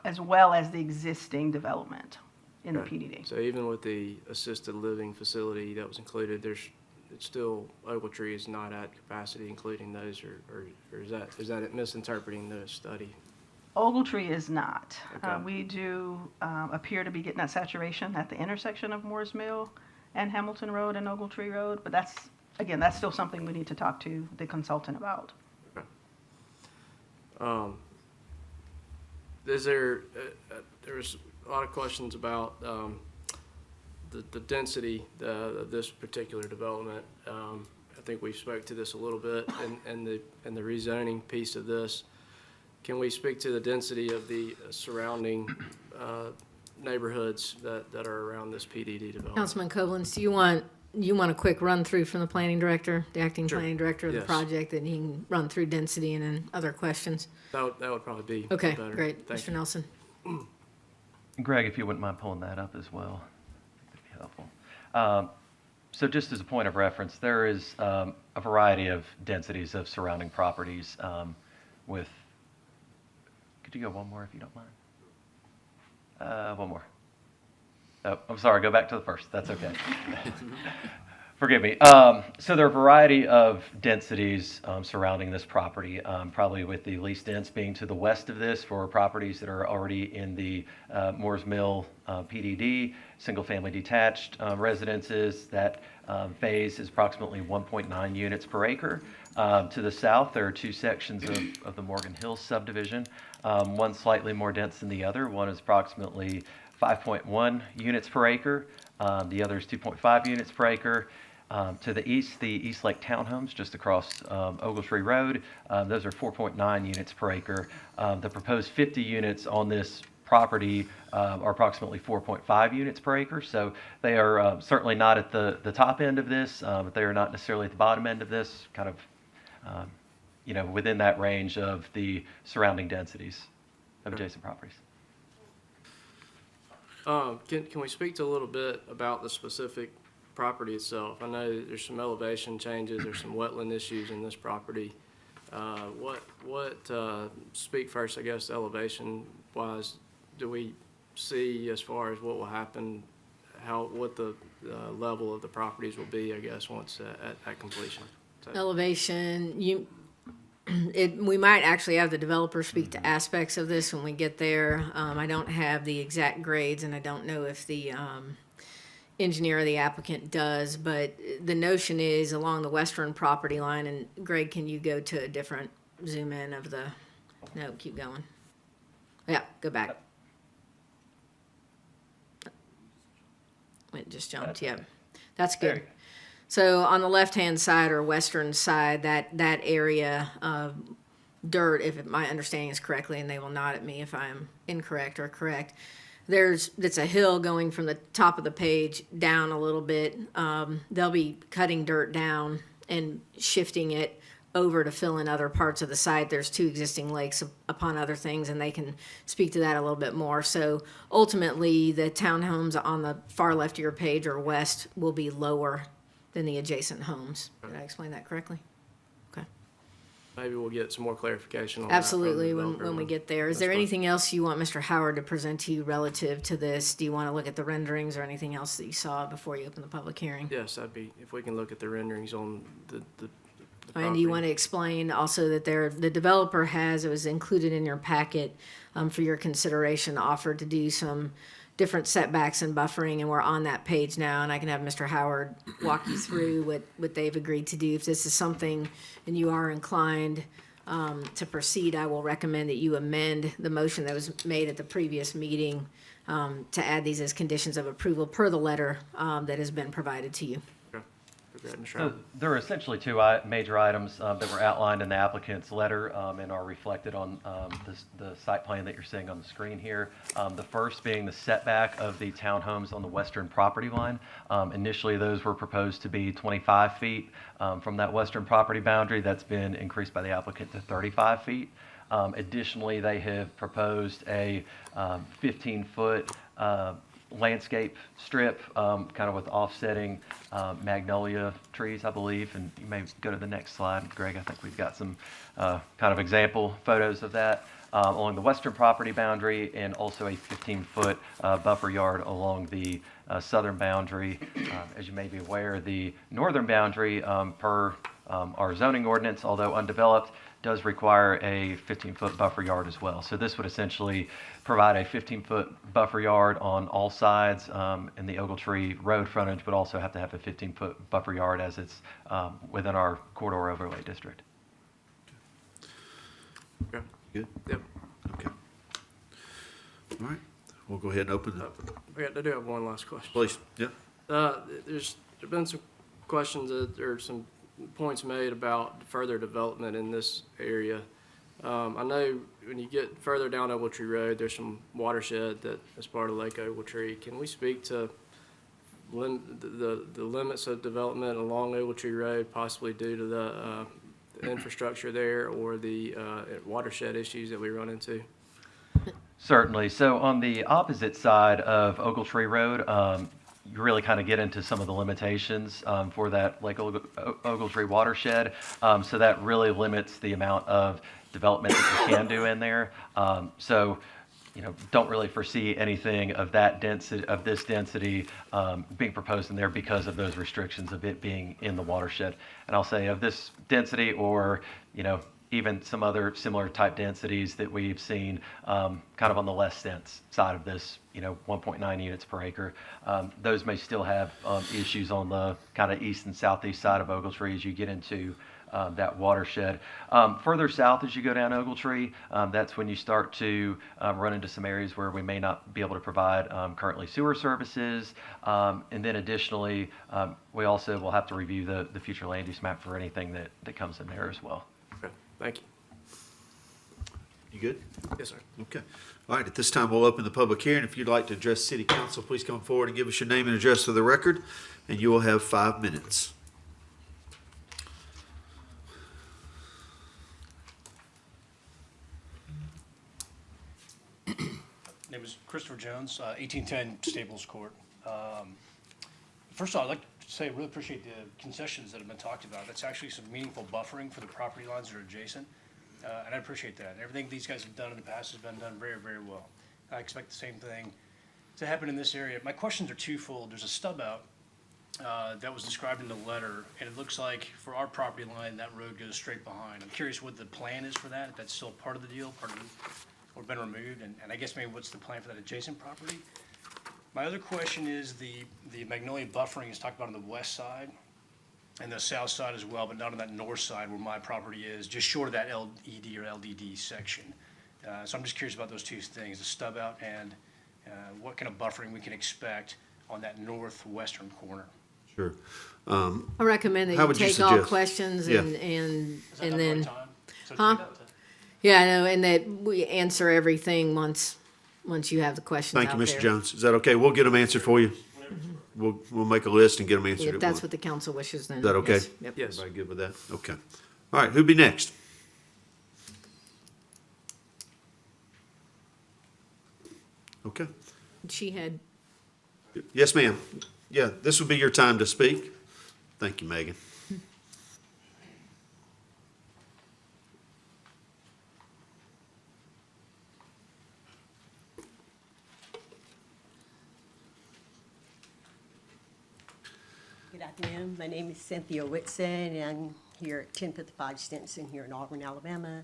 as well as the existing development in the Okay. PDD. So even with the assisted living facility that was included, it's still, Ogletree is not at capacity including those, or is that misinterpreting the study? Ogletree is not. Okay. We do appear to be getting that saturation at the intersection of Moores Mill and Hamilton Road and Ogletree Road, but that's still something we need to talk to the consultant about. There's a lot of questions about the density of this particular development. I think we spoke to this a little bit, and the rezoning piece of this. Can we speak to the density of the surrounding neighborhoods that are around this PDD development? Councilman Koblenz, do you want a quick run through from the planning director, the acting Sure. planning director of the Yes. project, that he can run through density and then other questions? That would probably be Okay, better. great. Thank Mr. you. Nelson. Greg, if you wouldn't mind pulling that up as well, that'd be helpful. So just as a point of reference, there is a variety of densities of surrounding properties with, could you go one more if you don't mind? One more. Oh, I'm sorry, go back to the first. That's okay. Forgive me. So there are a variety of densities surrounding this property, probably with the least dense being to the west of this for properties that are already in the Moores Mill PDD, single-family detached residences. That phase is approximately 1.9 units per acre. To the south, there are 2 sections of the Morgan Hills subdivision, one slightly more dense than the other. One is approximately 5.1 units per acre. The other is 2.5 units per acre. To the east Lake Townhomes, just across Ogletree Road, those are 4.9 units per acre. The proposed 50 units on this property are approximately 4.5 units per acre. So they are certainly not at the top end of this, but they are not necessarily at the bottom end of this, kind of within that range of the surrounding densities of adjacent properties. Can we speak to a little bit about the specific property itself? I know there's some elevation changes, there's some wetland issues in this property. Speak first, I guess, elevation-wise, do we see as far as what will happen, what the level of the properties will be, I guess, once at completion? So- Elevation, we might actually have the developer speak to aspects of this when we get there. I don't have the exact grades, and I don't know if the engineer or the applicant does, but the notion is along the western property line, and Greg, can you go to a different zoom in of the, no, keep going. Yeah, go back. It just jumped, yep. That's good. So on the left-hand side or western side, that area of dirt, if my understanding is correctly, and they will nod at me if I'm incorrect or correct, it's a hill going from the top of the page down a little bit. They'll be cutting dirt down and shifting it over to fill in other parts of the site. There's 2 existing lakes upon other things, and they can speak to that a little bit more. So ultimately, the townhomes on the far left of your page or west will be lower than the adjacent homes. Did I explain that correctly? Okay. Maybe we'll get some more clarification on that. from the Absolutely, developer when we get there. Is That's there fine. anything else you want Mr. Howard to present to you relative to this? Do you want to look at the renderings or anything else that you saw before you open the public hearing? Yes, if we can look at the renderings on the And do you property. want to explain also that the developer has, it was included in your packet for your consideration, offered to do some different setbacks and buffering, and we're on that page now, and I can have Mr. Howard walk you through what they've agreed to do. If this is something and you are inclined to proceed, I will recommend that you amend the motion that was made at the previous meeting to add these as conditions of approval per the letter that has been provided to you. Okay. Go ahead, Mr. So Howard. there are essentially two major items that were outlined in the applicant's letter and are reflected on the site plan that you're seeing on the screen here. The first being the setback of the townhomes on the western property line. Initially, those were proposed to be 25 feet from that western property boundary. That's been increased by the applicant to 35 feet. Additionally, they have proposed a 15-foot landscape strip, kind of with offsetting magnolia trees, I believe. And you may go to the next slide, Greg. I think we've got some kind of example photos of that along the western property boundary, and also a 15-foot buffer yard along the southern boundary. As you may be aware, the northern boundary, per our zoning ordinance, although undeveloped, does require a 15-foot buffer yard as well. So this would essentially provide a 15-foot buffer yard on all sides in the Ogletree road frontage, but also have to have a 15-foot buffer yard as it's within our corridor overlay district. Okay. Good? Yep. Okay. All right, we'll go ahead and open it. I do have one last question. Please, yeah. There's been some questions or some points made about further development in this area. I know when you get further down Ogletree Road, there's some watershed that is part of Lake Ogletree. Can we speak to the limits of development along Ogletree Road, possibly due to the infrastructure there or the watershed issues that we run into? Certainly. So on the opposite side of Ogletree Road, you really kind of get into some of the limitations for that Lake Ogletree watershed. So that really limits the amount of development that you can do in there. So, you know, don't really foresee anything of that density, of this density, being proposed in there because of those restrictions of it being in the watershed. And I'll say of this density, or, you know, even some other similar type densities that we've seen kind of on the less dense side of this, you know, 1.9 units per acre. Those may still have issues on the kind of east and southeast side of Ogletree as you get into that watershed. Further south as you go down Ogletree, that's when you start to run into some areas where we may not be able to provide currently sewer services. And then additionally, we also will have to review the future land use map for anything that comes in there as well. Okay, thank you. You good? Yes, sir. Okay. All right, at this time, we'll open the public hearing. If you'd like to address City Council, please come forward and give us your name and address for the record, and you will have 5 minutes. Name is Christopher Jones, 1810 Staples Court. First of all, I'd like to say I really appreciate the concessions that have been talked about. That's actually some meaningful buffering for the property lines that are adjacent, and I appreciate that. Everything these guys have done in the past has been done very, very well. I expect the same thing to happen in this area. My questions are twofold. There's a stub out that was described in the letter, and it looks like for our property line, that road goes straight behind. I'm curious what the plan is for that, if that's still part of the deal, or been removed, and I guess maybe what's the plan for that adjacent property? My other question is the magnolia buffering is talked about on the west side and the south side as well, but not on that north side where my property is, just short of that LED or LDD section. So I'm just curious about those two things, the stub out and what kind of buffering we can expect on that northwestern corner. Sure. I recommend How that you would you take all suggest? questions Yeah. and Is that not the then, right time? So Huh? take- yeah, I know, and that we answer everything once you have the questions Thank out you, there. Mr. Jones. Is that okay? We'll get them answered for you. We'll make a list and get them answered If at that's once. what the council wishes, then. Is that okay? yes, yep. Yes. Everybody good with that? Okay. All right, who'd be next? Okay. She had, Yes, ma'am. Yeah, this would be your time to speak. Thank you, Megan. Good afternoon. My name is Cynthia Whitson, and I'm here at 1055 Stinson here in Auburn, Alabama.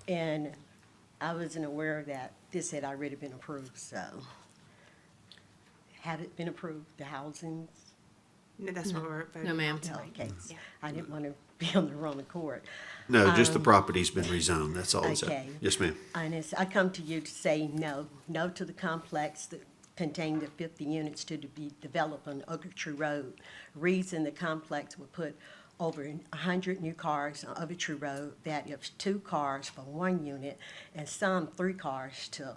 And I wasn't aware that this had already been approved, so. Had it been approved, the housing? No, that's what we're voting no, on. ma'am. Okay. I didn't want to building around the court. No, just the property's been rezoned, that's all it's Okay. Yes, ma'am. And I come to you to say no to the complex that contain the 50 units to be developed on Oak Tree Road. Reason the complex will put over 100 new cars on Oak Tree Road, that is 2 cars for 1 unit, and some 3 cars to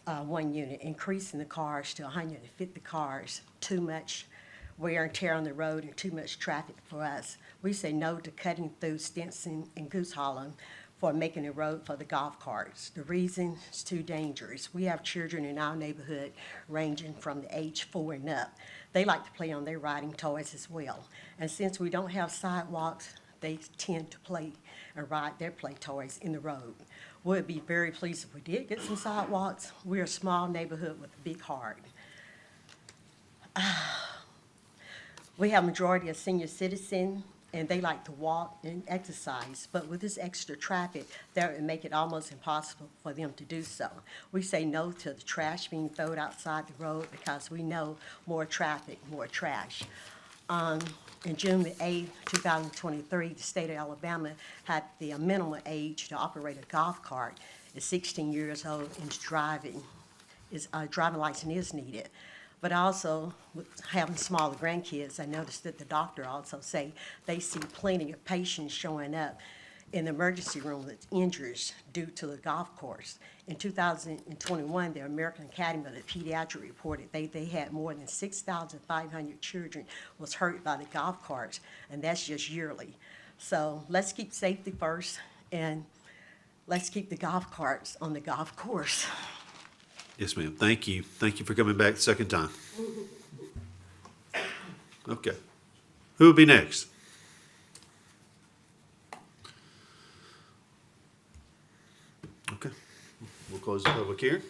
1 unit, increasing the cars to 150 cars. Too much wear and tear on the road and too much traffic for us. We say no to cutting through Stinson and Goose Hollow for making a road for the golf carts. The reason is too dangerous. We have children in our neighborhood ranging from the age 4 and up. They like to play on their riding toys as well. And since we don't have sidewalks, they tend to play and ride their play toys in the road. We'd be very pleased if we did get some sidewalks. We're a small neighborhood with a big heart. We have a majority of senior citizens, and they like to walk and exercise, but with this extra traffic, that would make it almost impossible for them to do so. We say no to the trash being thrown outside the road because we know more traffic, more trash. In June the 8th, 2023, the state of Alabama had the minimum age to operate a golf cart is 16 years old and is driving license is needed. But also, with having smaller grandkids, I noticed that the doctor also say they see plenty of patients showing up in the emergency room with injuries due to the golf course. In 2021, the American Academy of Pediatrics reported they had more than 6,500 children was hurt by the golf carts, and that's just yearly. So let's keep safety first, and let's keep the golf carts on the golf course. Yes, ma'am. Thank you. Thank you for coming back the second time. Okay. Who will be next? Okay. We'll close the public hearing.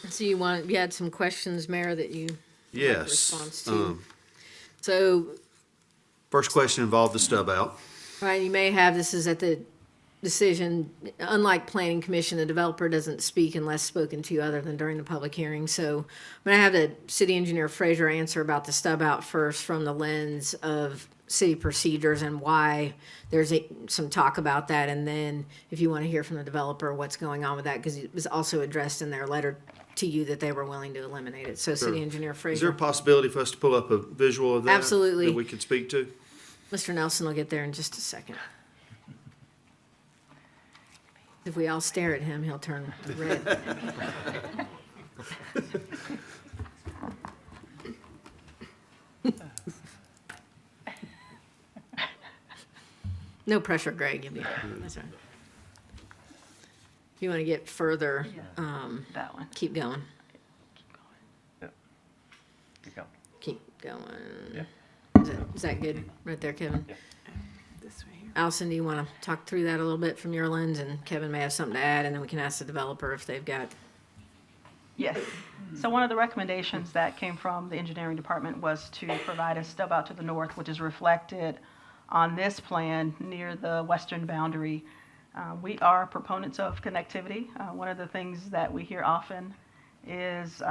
So you had some questions, Mayor, that you want Yes. response to. So, First question involved the stub out. right, you may have, this is at the decision, unlike planning commission, the developer doesn't speak unless spoken to other than during the public hearing. So I'm going to have the city engineer Fraser answer about the stub out first from the lens of city procedures and why there's some talk about that. And then if you want to hear from the developer what's going on with that, because it was also addressed in their letter to you that they were willing to eliminate it. So city engineer Is there Fraser. a possibility for us to pull up a visual of that? Absolutely. That we could speak to? Mr. Nelson will get there in just a second. If we all stare at him, he'll turn red. No pressure, Greg. You'll be all right. That's all right. If you want to get further, That one. keep going. Keep going. Keep going. Yeah. Is that good right there, Kevin? Yeah. This way here. Allison, do you want to talk through that a little bit from your lens? And Kevin may have something to add, and then we can ask the developer if they've got. Yes. So one of the recommendations that came from the engineering department was to provide a stub out to the north, which is reflected on this plan near the western boundary. We are proponents of connectivity. One of the things that we hear often is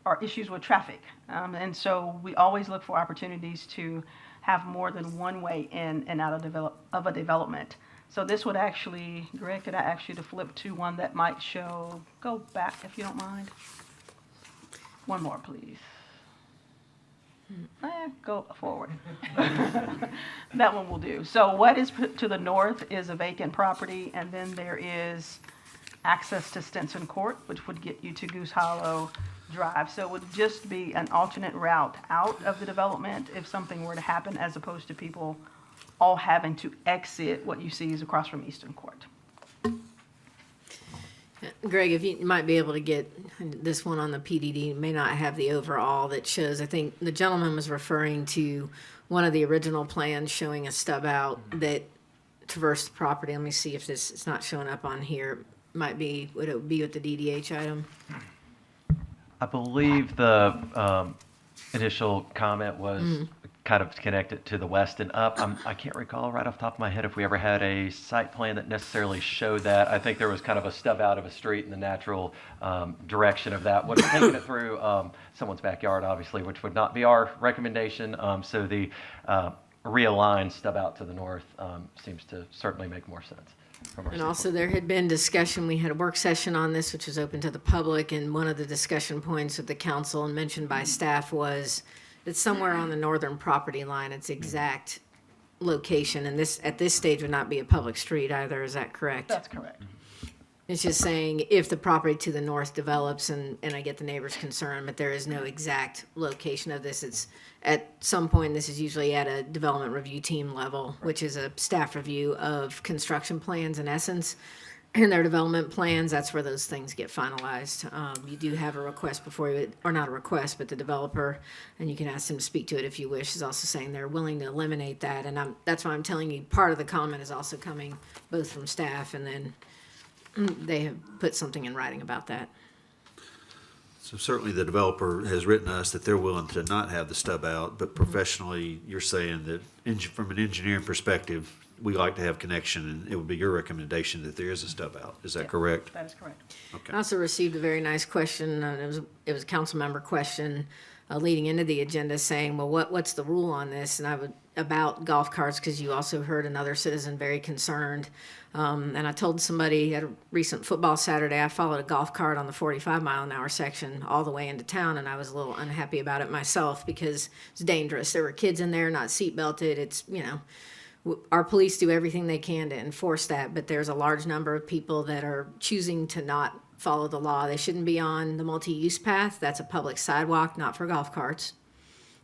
are issues with traffic. And so we always look for opportunities to have more than one way in and out of a development. So this would actually, Greg, could I ask you to flip to one that might show, go back if you don't mind. One more, please. Go forward. That one will do. So what is to the north is a vacant property, and then there is access to Stinson Court, which would get you to Goose Hollow Drive. So it would just be an alternate route out of the development if something were to happen, as opposed to people all having to exit what you see is across from Eastern Court. Greg, if you might be able to get this one on the PDD, it may not have the overall that shows. I think the gentleman was referring to one of the original plans showing a stub out that traversed the property. Let me see if this is not showing up on here. Would it be with the DDH item? I believe the initial comment was kind of connected to the west and up. I can't recall right off the top of my head if we ever had a site plan that necessarily showed that. I think there was kind of a stub out of a street in the natural direction of that. Would have taken it through someone's backyard, obviously, which would not be our recommendation. So the realign stub out to the north seems to certainly make more sense from our And also, standpoint. there had been discussion, we had a work session on this, which was open to the public, and one of the discussion points of the council and mentioned by staff was it's somewhere on the northern property line, its exact location, and this, at this stage, would not be a public street either, is that correct? That's correct. It's just saying if the property to the north develops, and I get the neighbor's concern, but there is no exact location of this. It's at some point, this is usually at a development review team level, which is a staff review of construction plans in essence. And their development plans, that's where those things get finalized. You do have a request before you, or not a request, but the developer, and you can ask them to speak to it if you wish, is also saying they're willing to eliminate that. And that's why I'm telling you, part of the comment is also coming both from staff, and then they have put something in writing about that. So certainly the developer has written us that they're willing to not have the stub out, but professionally, you're saying that from an engineering perspective, we like to have connection, and it would be your recommendation that there is a stub out. Is that correct? That is correct. I also received a very nice question, and it was a council member question leading into the agenda saying, well, what's the rule on this? And about golf carts, because you also heard another citizen very concerned. And I told somebody at a recent football Saturday, I followed a golf cart on the 45-mile-an-hour section all the way into town, and I was a little unhappy about it myself because it's dangerous. There were kids in there, not seat belted. It's, our police do everything they can to enforce that, but there's a large number of people that are choosing to not follow the law. They shouldn't be on the multi-use path. That's a public sidewalk, not for golf carts.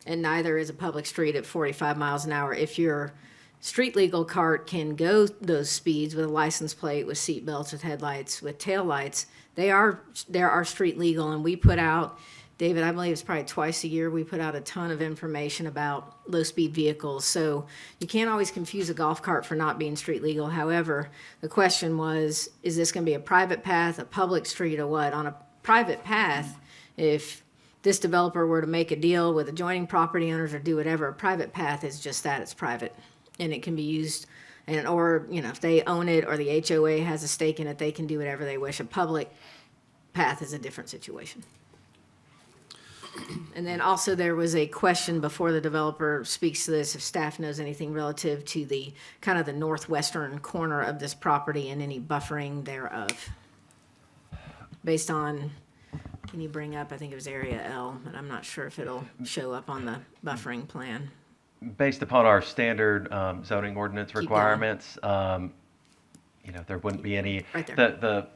And neither is a public street at 45 miles an hour. If your street legal cart can go those speeds with a license plate, with seat belts, with headlights, with taillights, they are street legal. And we put out, David, I believe it's probably twice a year, we put out a ton of information about low-speed vehicles. So you can't always confuse a golf cart for not being street legal. However, the question was, is this going to be a private path, a public street, or what? On a private path, if this developer were to make a deal with adjoining property owners or do whatever, a private path is just that, it's private. And it can be used, or if they own it or the HOA has a stake in it, they can do whatever they wish. A public path is a different situation. And then also there was a question before the developer speaks to this, if staff knows anything relative to the kind of the northwestern corner of this property and any buffering thereof. Based on, can you bring up, I think it was area L, but I'm not sure if it'll show up on the buffering plan. Based upon our standard zoning ordinance going. requirements, there wouldn't be any. Right there. The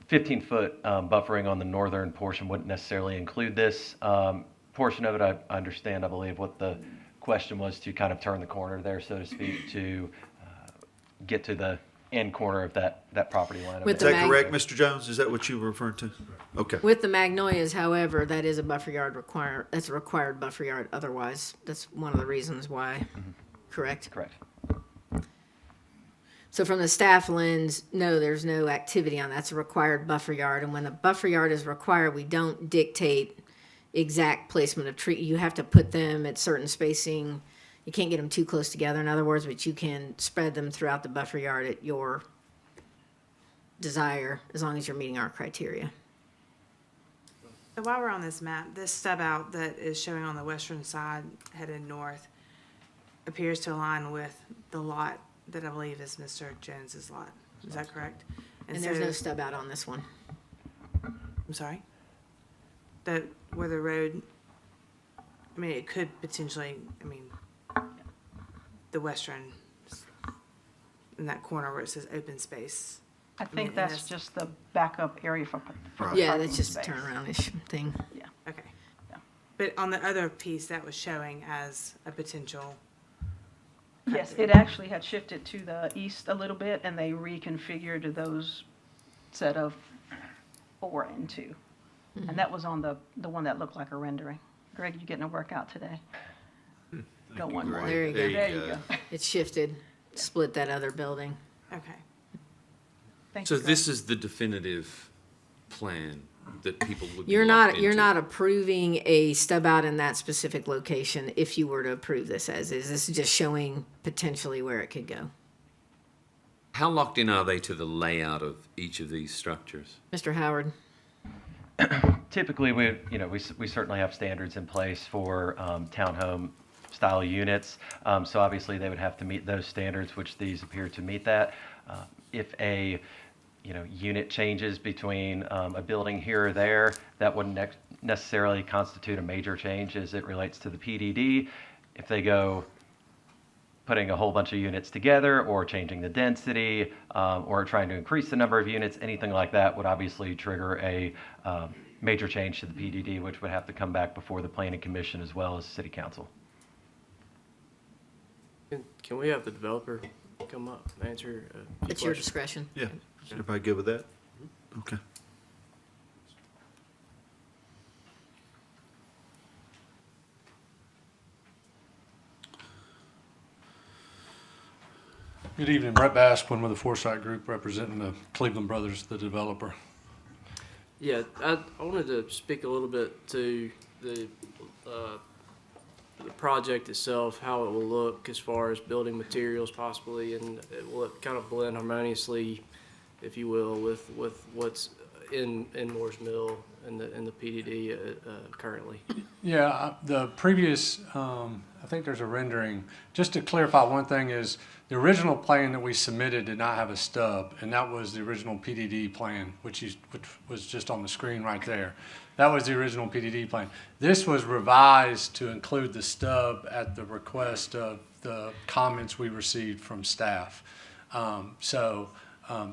15-foot buffering on the northern portion wouldn't necessarily include this portion of it. I understand, I believe, what the question was, to kind of turn the corner there, so to speak, to get to the end corner of that property line. With Is that correct, Mr. Jones? Is that what you were referring to? Okay. With the magnolias, however, that is a buffer yard that's a required buffer yard. Otherwise, that's one of the reasons why, correct? Correct. So from the staff lens, no, there's no activity on that. That's a required buffer yard. And when the buffer yard is required, we don't dictate exact placement of tree. You have to put them at certain spacing. You can't get them too close together, in other words, but you can spread them throughout the buffer yard at your desire, as long as you're meeting our criteria. So while we're on this map, this stub out that is showing on the western side headed north appears to align with the lot that I believe is Mr. Jones's lot. Is that correct? And there's no stub out on this one. I'm sorry? Where the road, it could potentially, the western, in that corner where it says open space. I think that's just the backup area for Yeah, parking that's just a space. turnaround-ish thing. Okay. But on the other piece, that was showing as a potential. Yes, it actually had shifted to the east a little bit, and they reconfigured those set of 4 and 2. And that was on the one that looked like a rendering. Greg, you getting a workout today? Go one more. There you go. There you go. It shifted, split that other building. Okay. Thank So you, Greg. this is the definitive plan that people would be You're locked not into. approving a stub out in that specific location if you were to approve this as is. This is just showing potentially where it could go. How locked in are they to the layout of each of these structures? Mr. Howard? Typically, we certainly have standards in place for townhome style units. So obviously they would have to meet those standards, which these appear to meet that. If a unit changes between a building here or there, that wouldn't necessarily constitute a major change as it relates to the PDD. If they go putting a whole bunch of units together or changing the density or trying to increase the number of units, anything like that would obviously trigger a major change to the PDD, which would have to come back before the Planning Commission as well as City Council. Can we have the developer come up and answer a few It's your questions? discretion. Yeah. Is everybody good with that? Okay. Good evening, Brett Basquin with the Foresight Group representing the Cleveland Brothers, the developer. Yeah, I wanted to speak a little bit to the project itself, how it will look as far as building materials possibly, and will it kind of blend harmoniously, if you will, with what's in Moore's Mill and the PDD currently. Yeah, the previous, I think there's a rendering. Just to clarify, one thing is the original plan that we submitted did not have a stub, and that was the original PDD plan, which was just on the screen right there. That was the original PDD plan. This was revised to include the stub at the request of the comments we received from staff.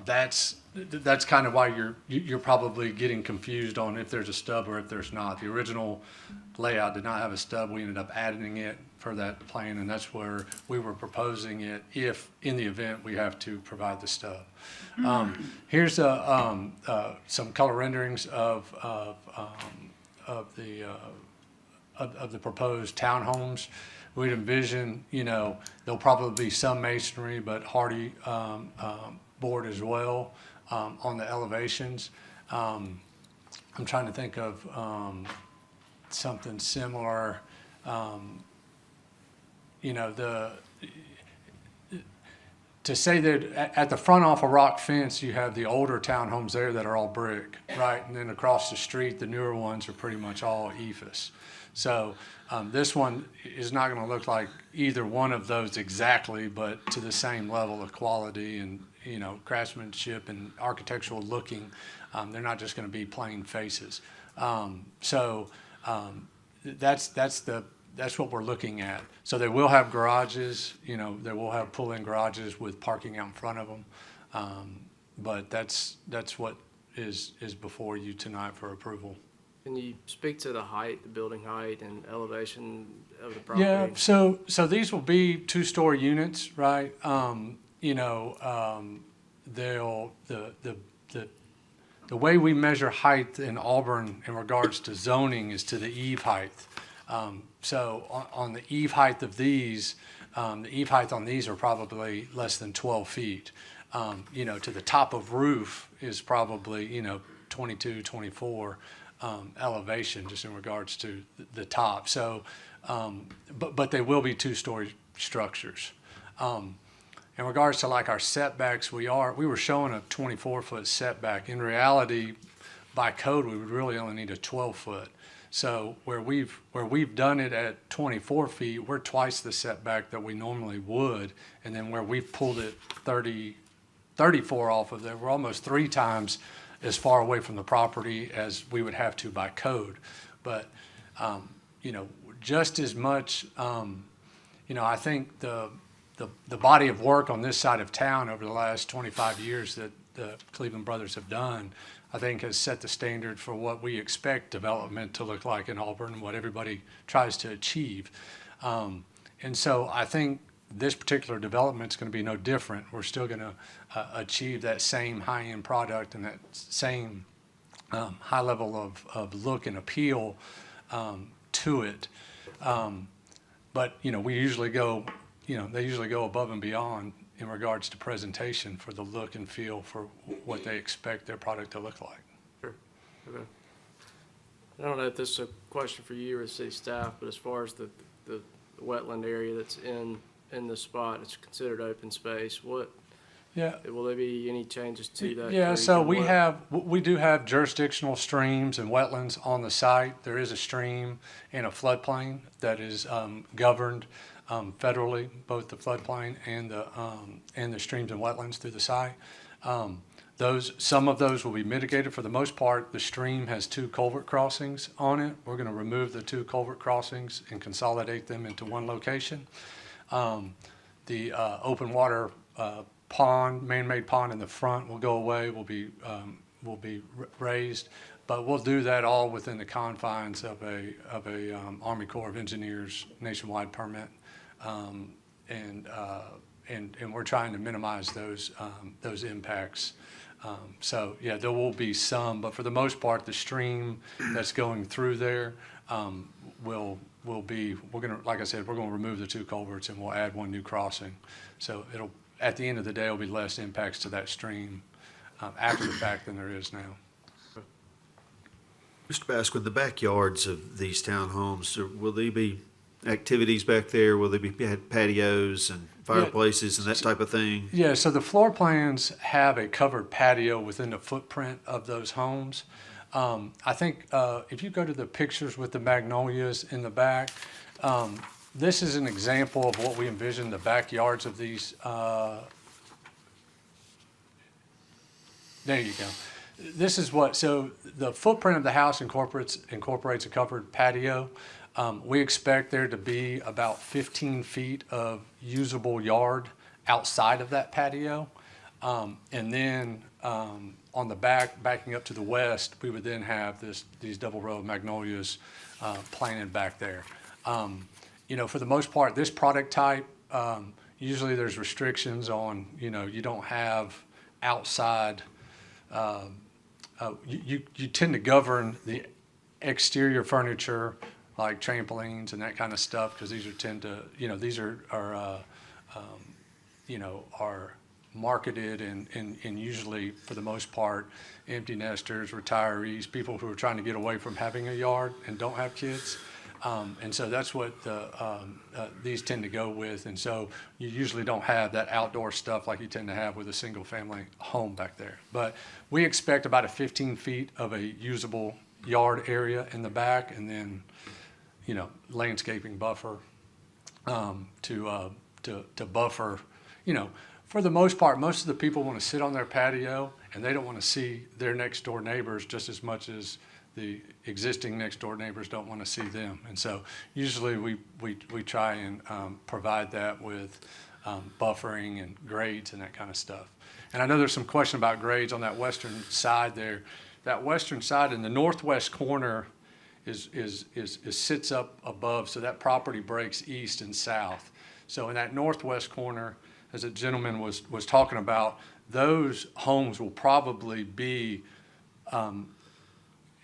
That's kind of why you're probably getting confused on if there's a stub or if there's not. The original layout did not have a stub. We ended up adding it for that plan, and that's where we were proposing it if, in the event, we have to provide the stub. Here's some color renderings of the proposed townhomes. We'd envision, there'll probably be some masonry, but hardy board as well on the elevations. I'm trying to think of something similar. To say that at the front off a rock fence, you have the older townhomes there that are all brick, right? And then across the street, the newer ones are pretty much all ephes. So this one is not going to look like either one of those exactly, but to the same level of quality and, craftsmanship and architectural looking. They're not just going to be plain faces. That's what we're looking at. So they will have garages, they will have pull-in garages with parking out in front of them. But that's what is before you tonight for approval. Can you speak to the height, the building height and elevation of the property? Yeah, so these will be two-story units, right? The way we measure height in Auburn in regards to zoning is to the eave height. So on the eave height of these, the eave height on these are probably less than 12 feet. To the top of roof is probably, 22, 24 elevation just in regards to the top. So, but they will be two-story structures. In regards to like our setbacks, we were showing a 24-foot setback. In reality, by code, we would really only need a 12-foot. So where we've done it at 24 feet, we're twice the setback that we normally would. And then where we've pulled it 34 off of there, we're almost 3 times as far away from the property as we would have to by code. But, just as much, I think the body of work on this side of town over the last 25 years that the Cleveland Brothers have done, I think has set the standard for what we expect development to look like in Auburn and what everybody tries to achieve. And so I think this particular development is going to be no different. We're still going to achieve that same high-end product and that same high level of look and appeal to it. But, we usually go, they usually go above and beyond in regards to presentation for the look and feel for what they expect their product to look like. Sure. Okay. I don't know if this is a question for you or the city staff, but as far as the wetland area that's in the spot, it's considered open space. What Yeah. Will there be any changes to that? Yeah, creek so and what- we do have jurisdictional streams and wetlands on the site. There is a stream and a floodplain that is governed federally, both the floodplain and the streams and wetlands through the site. Some of those will be mitigated. For the most part, the stream has 2 culvert crossings on it. We're going to remove the 2 culvert crossings and consolidate them into one location. The open water pond, man-made pond in the front will go away, will be raised, but we'll do that all within the confines of a Army Corps of Engineers nationwide permit, and we're trying to minimize those impacts. So yeah, there will be some, but for the most part, the stream that's going through there will be. We're gonna, like I said, we're gonna remove the 2 culverts and we'll add 1 new crossing. So it'll, at the end of the day, it'll be less impacts to that stream after the fact than there is now. Mr. Baskin, the backyards of these townhomes, will there be activities back there? Will there be patios and fireplaces and that type of thing? Yeah, so the floor plans have a covered patio within the footprint of those homes. I think if you go to the pictures with the magnolias in the back, this is an example of what we envision the backyards of these. There you go. This is what, so the footprint of the house incorporates a covered patio. We expect there to be about 15 feet of usable yard outside of that patio. And then on the backing up to the west, we would then have these double row of magnolias planted back there. You know, for the most part, this product type, usually there's restrictions on, you know, you don't have outside, you tend to govern the exterior furniture like trampolines and that kind of stuff, because these are marketed and usually, for the most part, empty nesters, retirees, people who are trying to get away from having a yard and don't have kids. And so that's what these tend to go with. And so you usually don't have that outdoor stuff like you tend to have with a single family home back there. But we expect about 15 feet of a usable yard area in the back, and then, you know, landscaping buffer to buffer, you know. For the most part, most of the people want to sit on their patio, and they don't want to see their next door neighbors just as much as the existing next door neighbors don't want to see them. And so usually we try and provide that with buffering and grades and that kind of stuff. And I know there's some question about grades on that western side there. That western side in the northwest corner is sits up above, so that property breaks east and south. So in that northwest corner, as a gentleman was talking about, those homes will probably be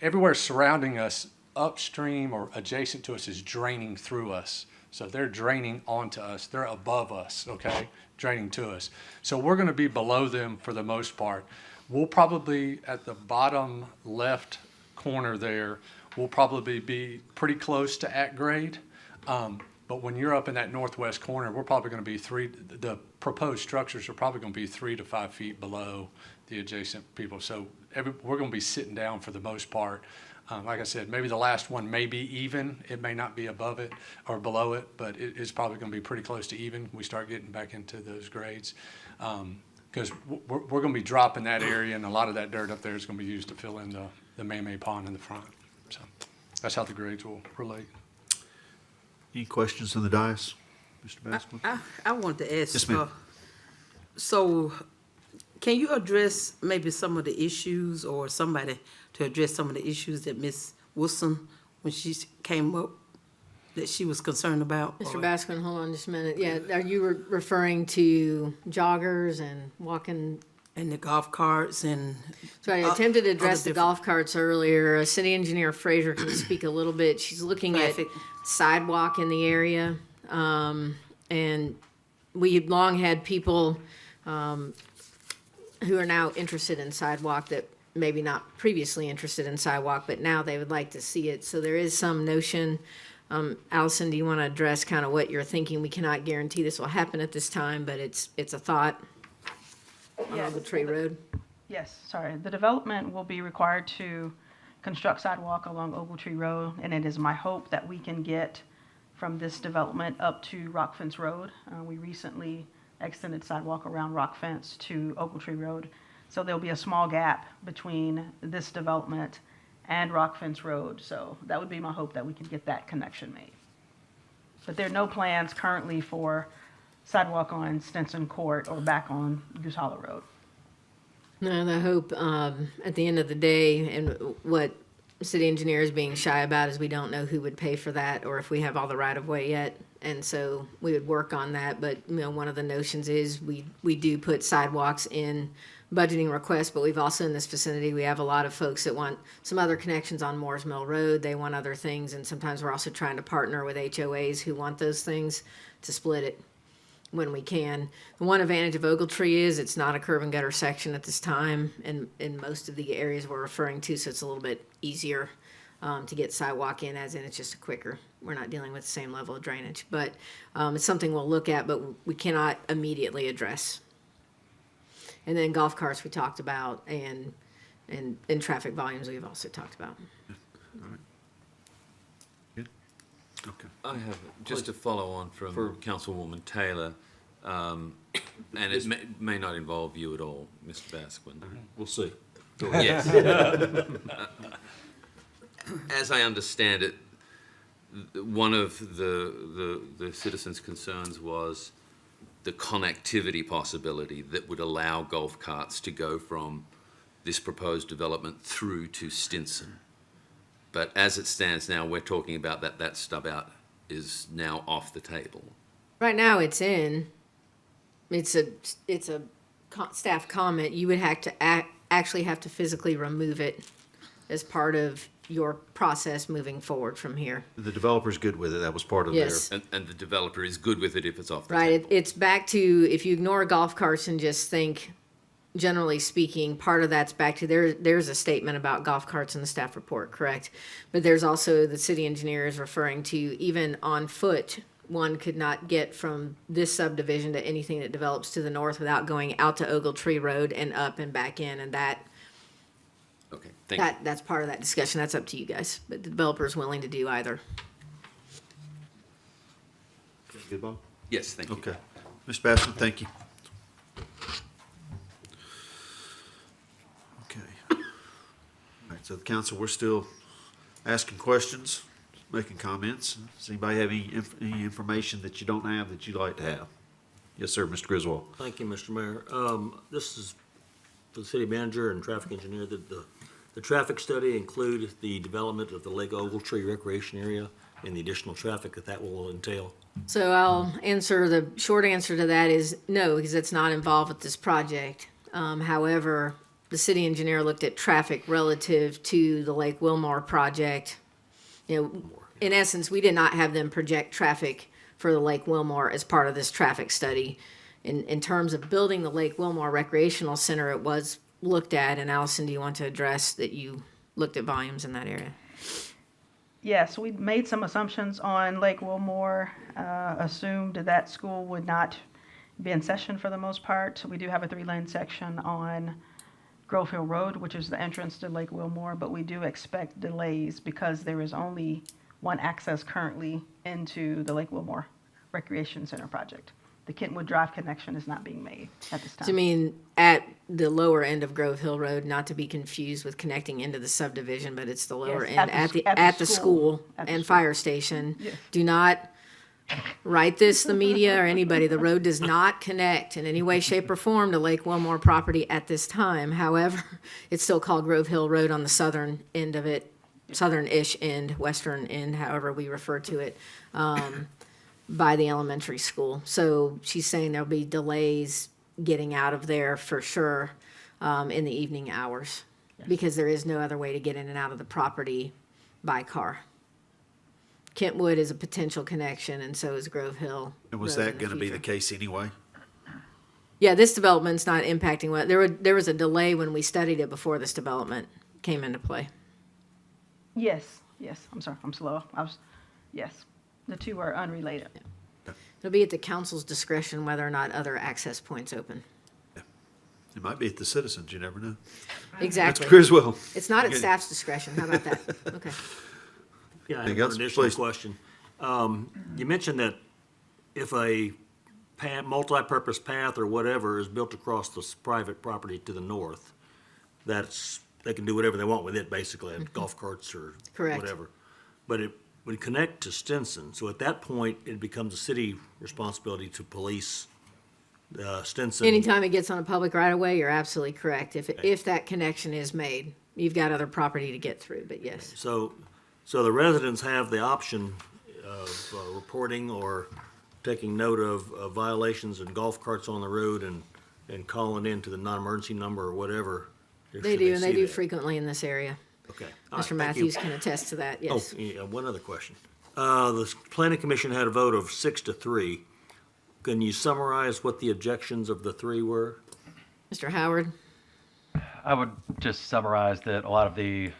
everywhere surrounding us, upstream or adjacent to us, is draining through us. So they're draining onto us. They're above us, okay, draining to us. So we're going to be below them for the most part. We'll probably, at the bottom left corner there, we'll probably be pretty close to at grade. But when you're up in that northwest corner, we're probably going to be the proposed structures are probably going to be 3 to 5 feet below the adjacent people. So we're going to be sitting down for the most part. Like I said, maybe the last one may be even. It may not be above it or below it, but it's probably going to be pretty close to even. We start getting back into those grades. Because we're going to be dropping that area, and a lot of that dirt up there is going to be used to fill in the man-made pond in the front. So that's how the grades will relate. Any questions on the dais, Mr. Baskin? I want to ask. Yes, ma'am. So, can you address maybe some of the issues, or somebody to address some of the issues that Ms. Wilson, when she came up, that she was concerned about? Mr. Baskin, hold on just a minute. Yeah, are you referring to joggers and walking? And the golf carts and. So I attempted to address other the golf carts earlier. City Engineer Fraser can speak a little bit. She's looking at sidewalk in the area. And we've long had people who are now interested in sidewalk that maybe not previously interested in sidewalk, but now they would like to see it. So there is some notion. Allison, do you want to address kind of what you're thinking? We cannot guarantee this will happen at this time, but it's a thought. on Yes. Ogletree Road? Yes, sorry. The development will be required to construct sidewalk along Ogletree Road, and it is my hope that we can get from this development up to Rock Fence Road. We recently extended sidewalk around Rock Fence to Ogletree Road. So there'll be a small gap between this development and Rock Fence Road. So that would be my hope that we can get that connection made. But there are no plans currently for sidewalk on Stinson Court or back on Goose Hollow Road. No, the hope, at the end of the day, and what city engineer is being shy about is we don't know who would pay for that or if we have all the right of way yet. And so we would work on that. But, one of the notions is we do put sidewalks in budgeting requests, but we've also in this vicinity, we have a lot of folks that want some other connections on Moores Mill Road. They want other things. And sometimes we're also trying to partner with HOAs who want those things to split it when we can. The one advantage of Ogletree is it's not a curb and gutter section at this time and in most of the areas we're referring to, so it's a little bit easier to get sidewalk in, as in it's just quicker. We're not dealing with the same level of drainage, but it's something we'll look at, but we cannot immediately address. And then golf carts we talked about, and traffic volumes we've also talked about. Okay. I have, just to follow on from Councilwoman Taylor, and it may not involve you at all, Mr. Basquin. We'll see. Yes. As I understand it, one of the citizens' concerns was the connectivity possibility that would allow golf carts to go from this proposed development through to Stinson. But as it stands now, we're talking about that stub out is now off the table. Right now it's in. It's a staff comment. You would have to actually have to physically remove it as part of your process moving forward from here. The developer's good with it. That was part of Yes. their. And the developer is good with it if it's off the Right, table. it's back to, if you ignore golf carts and just think, generally speaking, part of that's back to, there's a statement about golf carts in the staff report, correct? But there's also, the city engineer is referring to, even on foot, one could not get from this subdivision to anything that develops to the north without going out to Ogletree Road and up and back in, and Okay, thank you. that's part of that discussion. That's up to you guys, but the developer is willing to do either. Good, Bob? Yes, thank you. Okay. Mr. Baskin, thank you. Okay. All right, so the council, we're still asking questions, making comments. Does anybody have any information that you don't have that you'd like to have? Yes, sir, Mr. Griswold. Thank you, Mr. Mayor. This is for the city manager and traffic engineer. The traffic study include the development of the Lake Ogletree Recreation Area and the additional traffic that will entail. So I'll answer, the short answer to that is no, because it's not involved with this project. However, the city engineer looked at traffic relative to the Lake Wilmore project. In essence, we did not have them project traffic for the Lake Wilmore as part of this traffic study. In terms of building the Lake Wilmore Recreational Center, it was looked at, and Allison, do you want to address that you looked at volumes in that area? Yes, we made some assumptions on Lake Wilmore, assumed that school would not be in session for the most part. We do have a 3-lane section on Grove Hill Road, which is the entrance to Lake Wilmore, but we do expect delays because there is only one access currently into the Lake Wilmore Recreation Center project. The Kentwood Drive connection is not being made at this time. So you mean at the lower end of Grove Hill Road, not to be confused with connecting into the subdivision, but it's the lower Yes, end at the school At the and school. fire station. Yes. Do not write this, the media or anybody. The road does not connect in any way, shape, or form to Lake Wilmore property at this time. However, it's still called Grove Hill Road on the southern end of it, southern-ish end, western end, however we refer to it. By the elementary school. So she's saying there'll be delays getting out of there for sure in the evening hours because there is no other way to get in and out of the property by car. Kentwood is a potential connection, and so is Grove Hill. And was Road that in going to be the future. case anyway? Yeah, this development's not impacting what, there was a delay when we studied it before this development came into play. Yes, I'm sorry, I'm slow. Yes, the two are unrelated. It'll be at the council's discretion whether or not other access points open. It might be at the Citizens, you never know. Exactly. That's Griswold. It's not at Good. staff's discretion. How about that? Okay. Yeah, I have Anything one else? additional Please. question. You mentioned that if a multi-purpose path or whatever is built across this private property to the north, they can do whatever they want with it, basically, golf carts or Correct. whatever. But it would connect to Stinson, so at that point, it becomes a city responsibility to police Stinson. Anytime it gets on a public right of way, you're absolutely correct. If that connection is made, you've got other property to get through, but yes. So the residents have the option of reporting or taking note of violations and golf carts on the road and calling in to the non-emergency number or whatever. They should do, and they see do that. frequently in this area. Okay. All right, Mr. thank Matthews you. can attest to that, yes. Oh, yeah, one other question. The planning commission had a vote of 6-3. Can you summarize what the objections of the 3 were? Mr. Howard? I would just summarize that a lot of the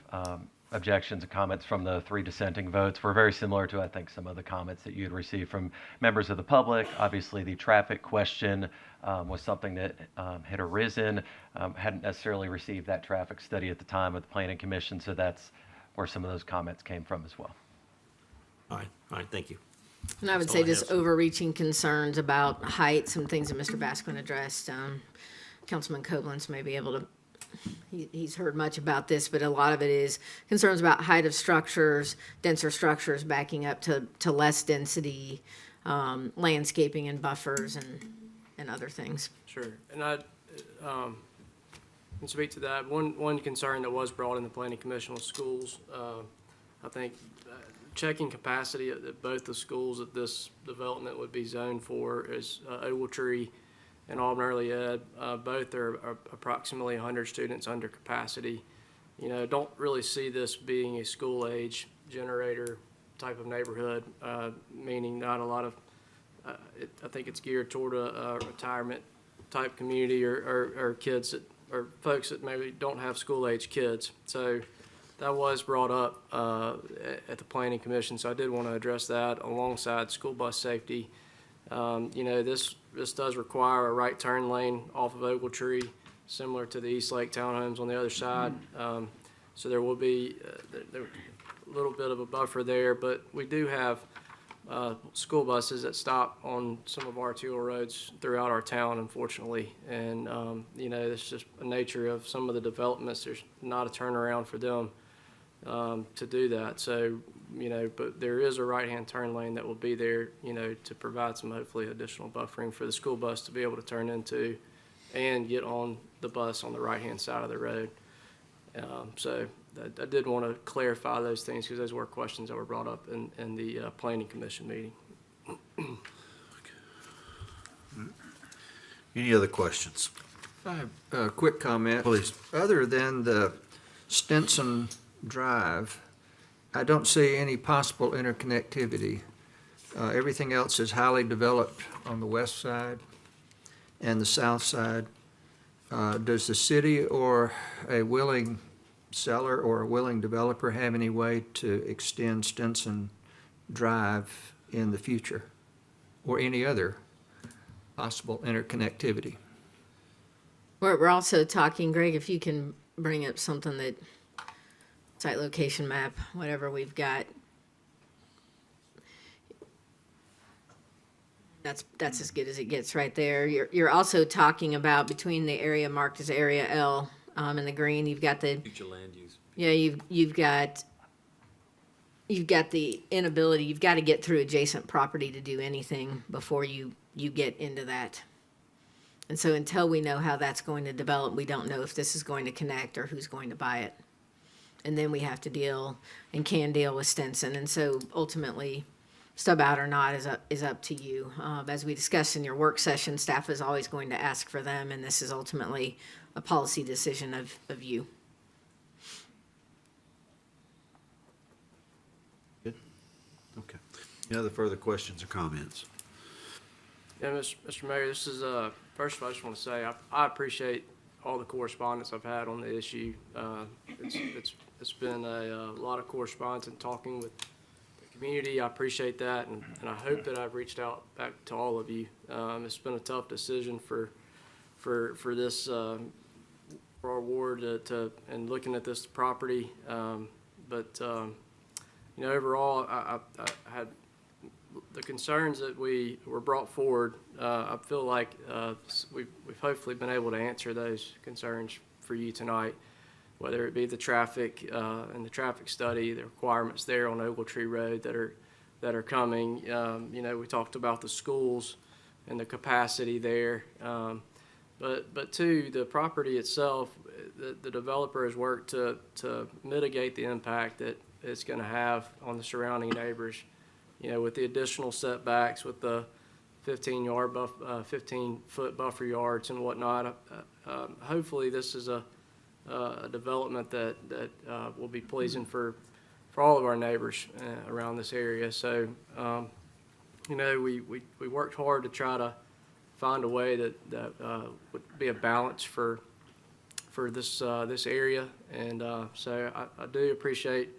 objections and comments from the 3 dissenting votes were very similar to, I think, some of the comments that you had received from members of the public. Obviously, the traffic question was something that had arisen, hadn't necessarily received that traffic study at the time of the Planning Commission, so that's where some of those comments came from as well. All right, thank you. And I would That's say all I just have, sir. overreaching concerns about height, some things that Mr. Baskin addressed. Councilman Koblenz may be able to, he's heard much about this, but a lot of it is concerns about height of structures, denser structures backing up to less density, landscaping and buffers and other things. Sure, and I can speak to that. One concern that was brought in the planning commission was schools. I think checking capacity at both the schools that this development would be zoned for is Ogletree and Auburn Early Ed. Both are approximately 100 students under capacity. You know, don't really see this being a school age generator type of neighborhood, meaning not a lot of, I think it's geared toward a retirement type community or kids that, or folks that maybe don't have school age kids. So that was brought up at the planning commission, so I did want to address that alongside school bus safety. You know, this does require a right turn lane off of Ogletree, similar to the East Lake townhomes on the other side. So there will be a little bit of a buffer there, but we do have school buses that stop on some of our arterial roads throughout our town, unfortunately. And, you know, it's just a nature of some of the developments. There's not a turnaround for them to do that. So, you know, but there is a right-hand turn lane that will be there, you know, to provide some hopefully additional buffering for the school bus to be able to turn into and get on the bus on the right-hand side of the road. So I did want to clarify those things because those were questions that were brought up in the planning commission meeting. Any other questions? I have a quick comment. Please. Other than the Stinson Drive, I don't see any possible interconnectivity. Everything else is highly developed on the west side and the south side. Does the city or a willing seller or a willing developer have any way to extend Stinson Drive in the future? Or any other possible interconnectivity? We're also talking, Greg, if you can bring up something that, site location map, whatever we've got. That's as good as it gets right there. You're also talking about between the area marked as Area L in the green, you've got the, Future land use. yeah, you've got the inability, you've got to get through adjacent property to do anything before you get into that. And so until we know how that's going to develop, we don't know if this is going to connect or who's going to buy it. And then we have to deal and can deal with Stinson. And so ultimately, stub out or not is up to you. As we discussed in your work session, staff is always going to ask for them, and this is ultimately a policy decision of you. Good. Okay. Any other further questions or comments? Yeah, Mr. Mayor, this is, first of all, I just want to say, I appreciate all the correspondence I've had on the issue. It's been a lot of correspondence and talking with the community. I appreciate that, and I hope that I've reached out back to all of you. It's been a tough decision for for this, for our ward and looking at this property. Overall, I had the concerns that were brought forward. I feel like we've hopefully been able to answer those concerns for you tonight, whether it be the traffic and the traffic study, the requirements there on Ogletree Road that are coming. We talked about the schools and the capacity there. But two, the property itself, the developer has worked to mitigate the impact that it's going to have on the surrounding neighbors. With the additional setbacks, with the 15-foot buffer yards and whatnot. Hopefully, this is a development that will be pleasing for all of our neighbors around this area. So, we worked hard to try to find a way that would be a balance for this area, and so I do appreciate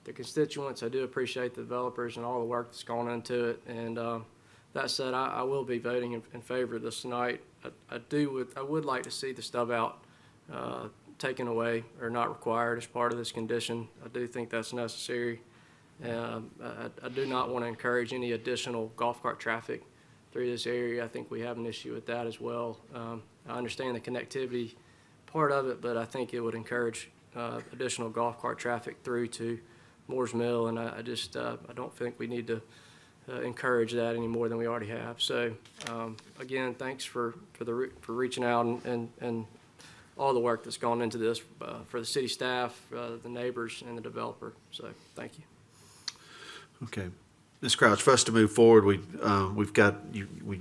the constituents. I do appreciate the developers and all the work that's gone into it. And that said, I will be voting in favor of this tonight. I would like to see the stub out taken away or not required as part of this condition. I do think that's necessary. I do not want to encourage any additional golf cart traffic through this area. I think we have an issue with that as well. I understand the connectivity part of it, but I think it would encourage additional golf cart traffic through to Moore's Mill, and I don't think we need to encourage that any more than we already have. So again, thanks for reaching out and all the work that's gone into this for the city staff, the neighbors, and the developer. So thank you. Okay. Ms. Crouch, for us to move forward, we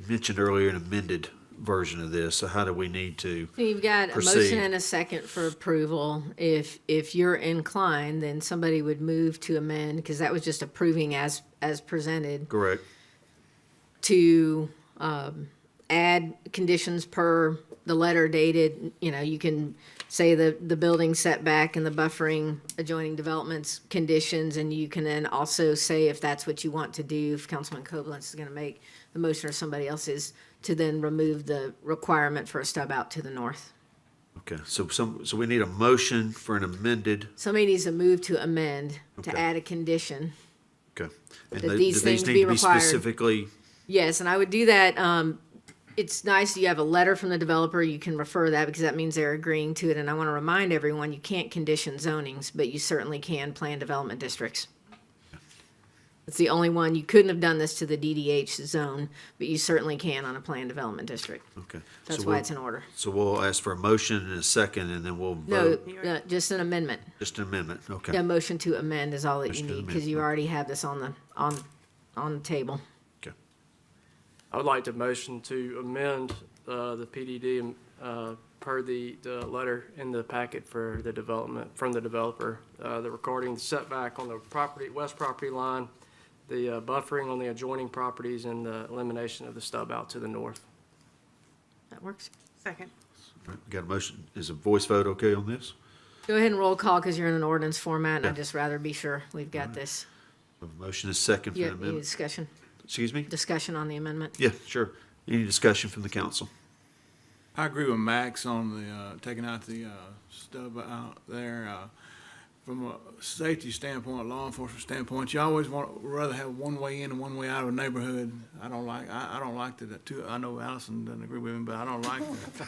mentioned earlier an amended version of this, so how do we need to You've got proceed? a motion and a second for approval. If you're inclined, then somebody would move to amend, because that was just approving as presented, Correct. to add conditions per the letter dated. You can say the building setback and the buffering adjoining developments conditions, and you can then also say, if that's what you want to do, if Councilman Koblenz is going to make the motion or somebody else is, to then remove the requirement for a stub out to the north. Okay, so we need a motion for an amended, Somebody needs to move to amend to Okay. add a condition. okay. And That do these things need be to be required. specifically, Yes, and I would do that. It's nice you have a letter from the developer. You can refer that because that means they're agreeing to it. And I want to remind everyone, you can't condition zonings, but you certainly can plan development districts. It's the only one. You couldn't have done this to the DDH zone, but you certainly can on a planned development district. okay. That's So why we'll- it's in order. So we'll ask for a motion and a second, and then we'll No, vote. just an amendment. Just an amendment, okay. A motion to amend is all that you Motion to need, because amend, you okay. already have this on the table. Okay. I would like to motion to amend the PDD per the letter in the packet for the development, from the developer, the recording the setback on the west property line, the buffering on the adjoining properties, and the elimination of the stub out to the north. That works. Second. All right, we got a motion. Is a voice vote okay on this? Go ahead and roll call because you're in an ordinance format, and Yeah. I'd just rather be sure we've got this. We have a motion is second for You the have any amendment. discussion? Excuse me? Discussion on the amendment? Yeah, sure. Any discussion from the council? I agree with Max on the, taking out the, stub out there. From a safety standpoint, law enforcement standpoint, you always rather have one way in and one way out of a neighborhood. I don't like that too. I know Allison doesn't agree with me, but I don't like that.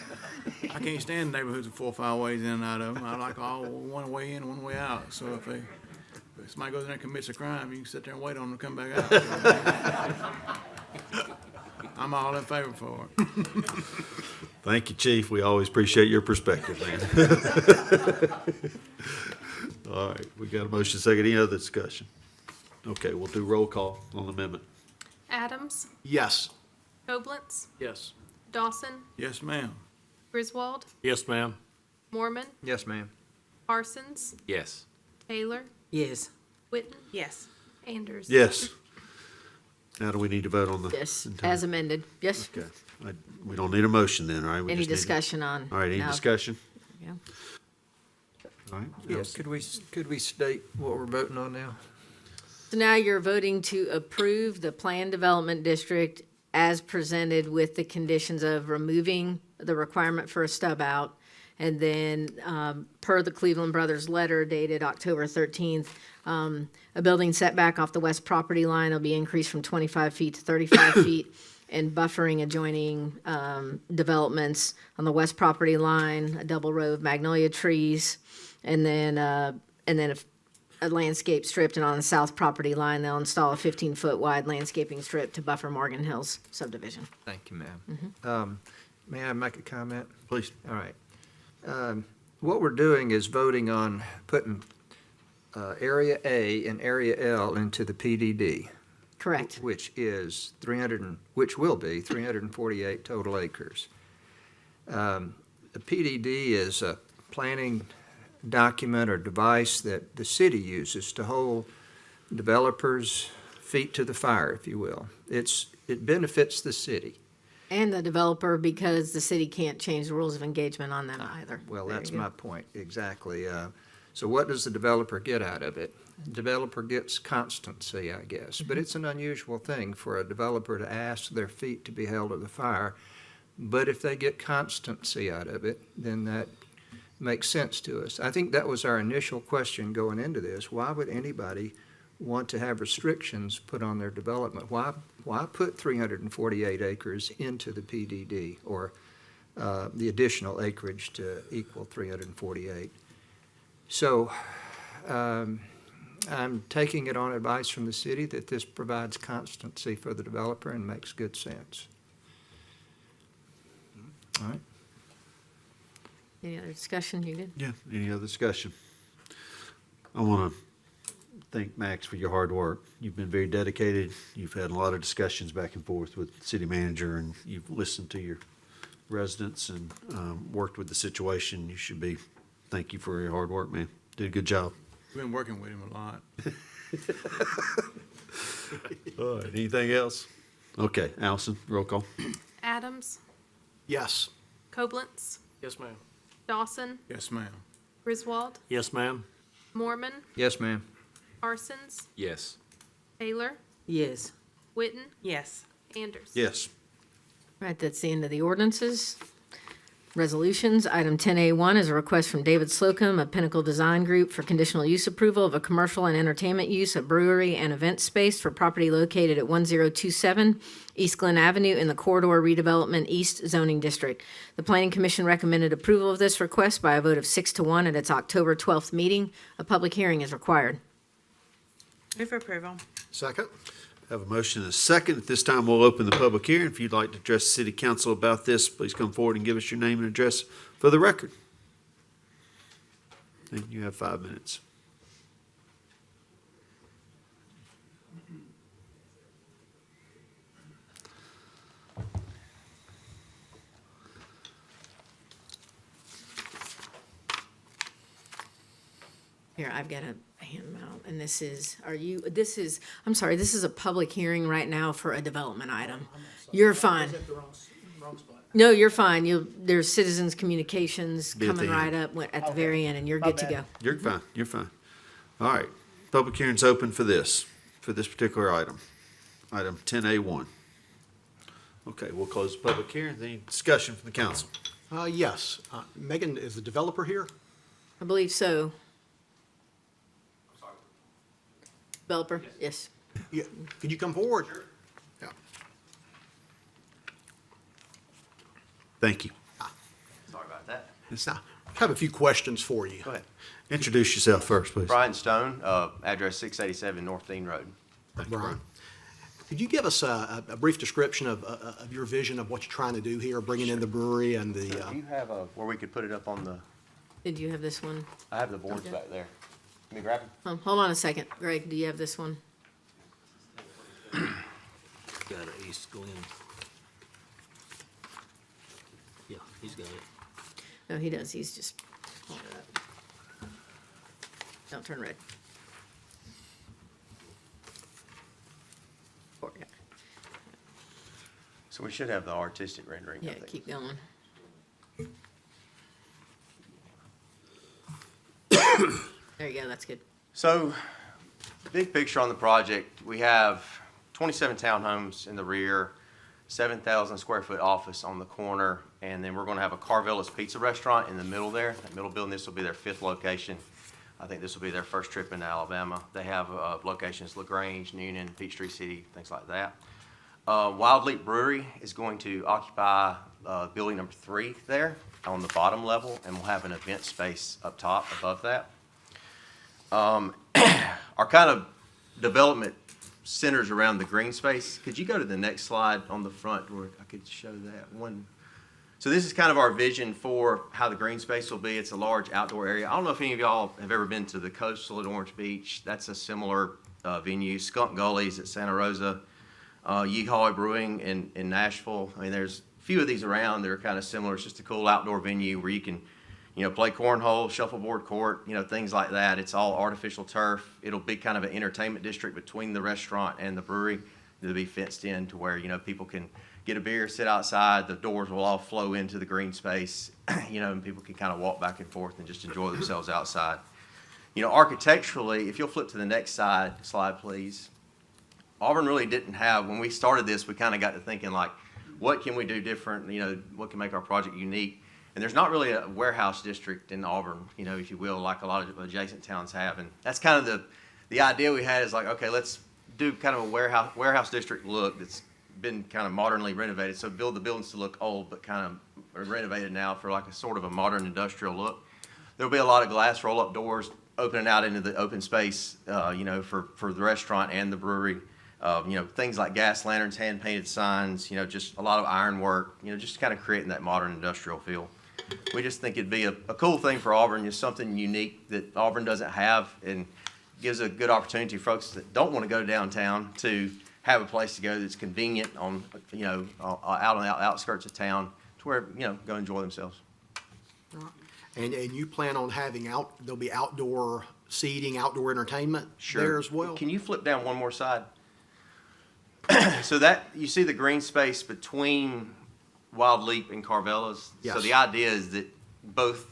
I can't stand neighborhoods with 4 or 5 ways in and out of them. I like all one way in and one way out. So if somebody goes in there and commits a crime, you can sit there and wait on them to come back out. I'm all in favor for it. Thank you, Chief. We always appreciate your perspective, man. All right, we got a motion second. Any other discussion? Okay, we'll do roll call on the amendment. Adams, Yes. Koblenz, Yes. Dawson, Yes, ma'am. Griswold, Yes, ma'am. Mormon, Yes, ma'am. Parsons, Yes. Taylor, Yes. Witten, Yes. Anders. Yes. Now do we need to vote on the? Yes, entire- as amended. Yes. Okay. We don't need a motion then, all right? We Any just need to- discussion on? All right, any now- discussion? Yeah. All right. Yes, could we state what we're voting on now? So now you're voting to approve the planned development district as presented with the conditions of removing the requirement for a stub out. And then, per the Cleveland Brothers letter dated October 13th, a building setback off the west property line will be increased from 25 feet to 35 feet, and buffering adjoining developments on the west property line, a double row of magnolia trees, and then a landscape strip, and on the south property line, they'll install a 15-foot wide landscaping strip to buffer Morgan Hills subdivision. Thank you, ma'am. May I make a comment? Please. All right. What we're doing is voting on putting Area A and Area L into the PDD. Correct. Which is which will be 348 total acres. The PDD is a planning document or device that the city uses to hold developers' feet to the fire, if you will. It benefits the city. And the developer, because the city can't change the rules of engagement on them either. Well, There that's you go. my point, exactly. So what does the developer get out of it? The developer gets constancy, I guess. But it's an unusual thing for a developer to ask their feet to be held to the fire. But if they get constancy out of it, then that makes sense to us. I think that was our initial question going into this. Why would anybody want to have restrictions put on their development? Why put 348 acres into the PDD, or the additional acreage to equal 348? So I'm taking it on advice from the city that this provides constancy for the developer and makes good sense. All right. Any other discussion? You good? Yeah, any other discussion? I want to thank Max for your hard work. You've been very dedicated. You've had a lot of discussions back and forth with the city manager, and you've listened to your residents and worked with the situation. Thank you for your hard work, man. Did a good job. We've been working with him a lot. All right, anything else? Okay, Allison, roll call. Adams, Yes. Koblenz, Yes, ma'am. Dawson, Yes, ma'am. Griswold, Yes, ma'am. Mormon, Yes, ma'am. Parsons, Yes. Taylor, Yes. Witten, Yes. Anders. Yes. Right, that's the end of the ordinances. Resolutions, item 10A1 is a request from David Slocum of Pinnacle Design Group for conditional use approval of a commercial and entertainment use of brewery and event space for property located at 1027 East Glen Avenue in the Corridor Redevelopment East Zoning District. The Planning Commission recommended approval of this request by a vote of 6-1 at its October 12th meeting. A public hearing is required. Move for approval. Second? Have a motion and a second. At this time, we'll open the public hearing. If you'd like to address the city council about this, please come forward and give us your name and address for the record. And you have 5 minutes. Here, I've got a hand them out, and this is a public hearing right now for a development item. You're fine. No, you're fine. There's citizens communications Be at the coming right end. up at the very end, and you're good to go. You're fine, you're fine. All right, public hearing's open for this particular item, item 10A1. Okay, we'll close the public hearing. Any discussion from the council? Yes. Megan, is the developer here? I believe so. Developer, yes. Yeah. Could you come forward? Sure. Yeah. Thank you. Sorry about that. I have a few questions for you. Go ahead. Introduce yourself first, please. Brian Stone, address 687 North Dean Road. Brian, could you give us a brief description of your vision of what you're trying to do here, bringing in the brewery and the? Do you have where we could put it up on the? Did you have this one? I have the boards Okay. back there. Let me grab them. Hold on a second. Greg, do you have this one? Got it, East Glen. Yeah, he's got it. No, he does. He's just pulling it up. Don't turn red. Oh, yeah. So we should have the artistic rendering. Yeah, I think. keep going. There you go, that's good. So, big picture on the project, we have 27 townhomes in the rear, 7,000 square foot office on the corner, and then we're gonna have a Carvella's Pizza Restaurant in the middle there, that middle building. This will be their 5th location. I think this will be their first trip into Alabama. They have locations LaGrange, Noonan, Peachtree City, things like that. Wild Leap Brewery is going to occupy building number 3 there on the bottom level, and we'll have an event space up top above that. Our kind of development centers around the green space. Could you go to the next slide on the front where I could show that one? So this is kind of our vision for how the green space will be. It's a large outdoor area. I don't know if any of y'all have ever been to the Coastal at Orange Beach. That's a similar venue. Skunk Gullies at Santa Rosa. Yeehaw Brewing in Nashville. I mean, there's a few of these around that are kind of similar. It's just a cool outdoor venue where you can, play cornhole, shuffleboard court, things like that. It's all artificial turf. It'll be kind of an entertainment district between the restaurant and the brewery. It'll be fenced in to where, people can get a beer, sit outside. The doors will all flow into the green space, and people can kind of walk back and forth and just enjoy themselves outside. Architecturally, if you'll flip to the next slide, please. Auburn really didn't have, when we started this, we kind of got to thinking like, what can we do different? What can make our project unique? And there's not really a warehouse district in Auburn, if you will, like a lot of adjacent towns have. And that's kind of the idea we had is like, okay, let's do kind of a warehouse district look that's been kind of modernly renovated. So build the buildings to look old, but kind of renovated now for like a sort of a modern industrial look. There'll be a lot of glass roll-up doors opening out into the open space, for the restaurant and the brewery. Things like gas lanterns, hand-painted signs, just a lot of ironwork, just kind of creating that modern industrial feel. We just think it'd be a cool thing for Auburn, just something unique that Auburn doesn't have, and gives a good opportunity for folks that don't want to go downtown to have a place to go that's convenient on, out on the outskirts of town to where, go enjoy themselves. And you plan on having there'll be outdoor seating, outdoor entertainment Sure. there as well? Can you flip down one more side? So that, you see the green space between Wild Leap and Carvella's? Yes. So the idea is that both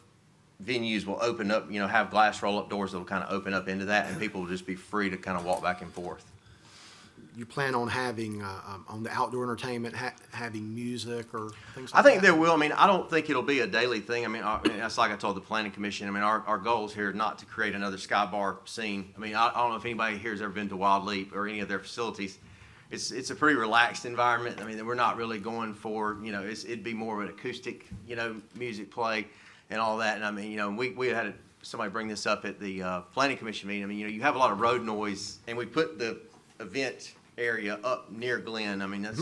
venues will open up, have glass roll-up doors that'll kind of open up into that, and people will just be free to kind of walk back and forth. You plan on having, on the outdoor entertainment, having music or things I like think that? there will. I mean, I don't think it'll be a daily thing. I mean, that's like I told the planning commission. I mean, our goal is here not to create another Sky Bar scene. I mean, I don't know if anybody here has ever been to Wild Leap or any of their facilities. It's a pretty relaxed environment. I mean, we're not really going for, it'd be more of an acoustic, music play and all that. And I mean, we had somebody bring this up at the planning commission meeting. I mean, you have a lot of road noise, and we put the event area up near Glen. I mean, that's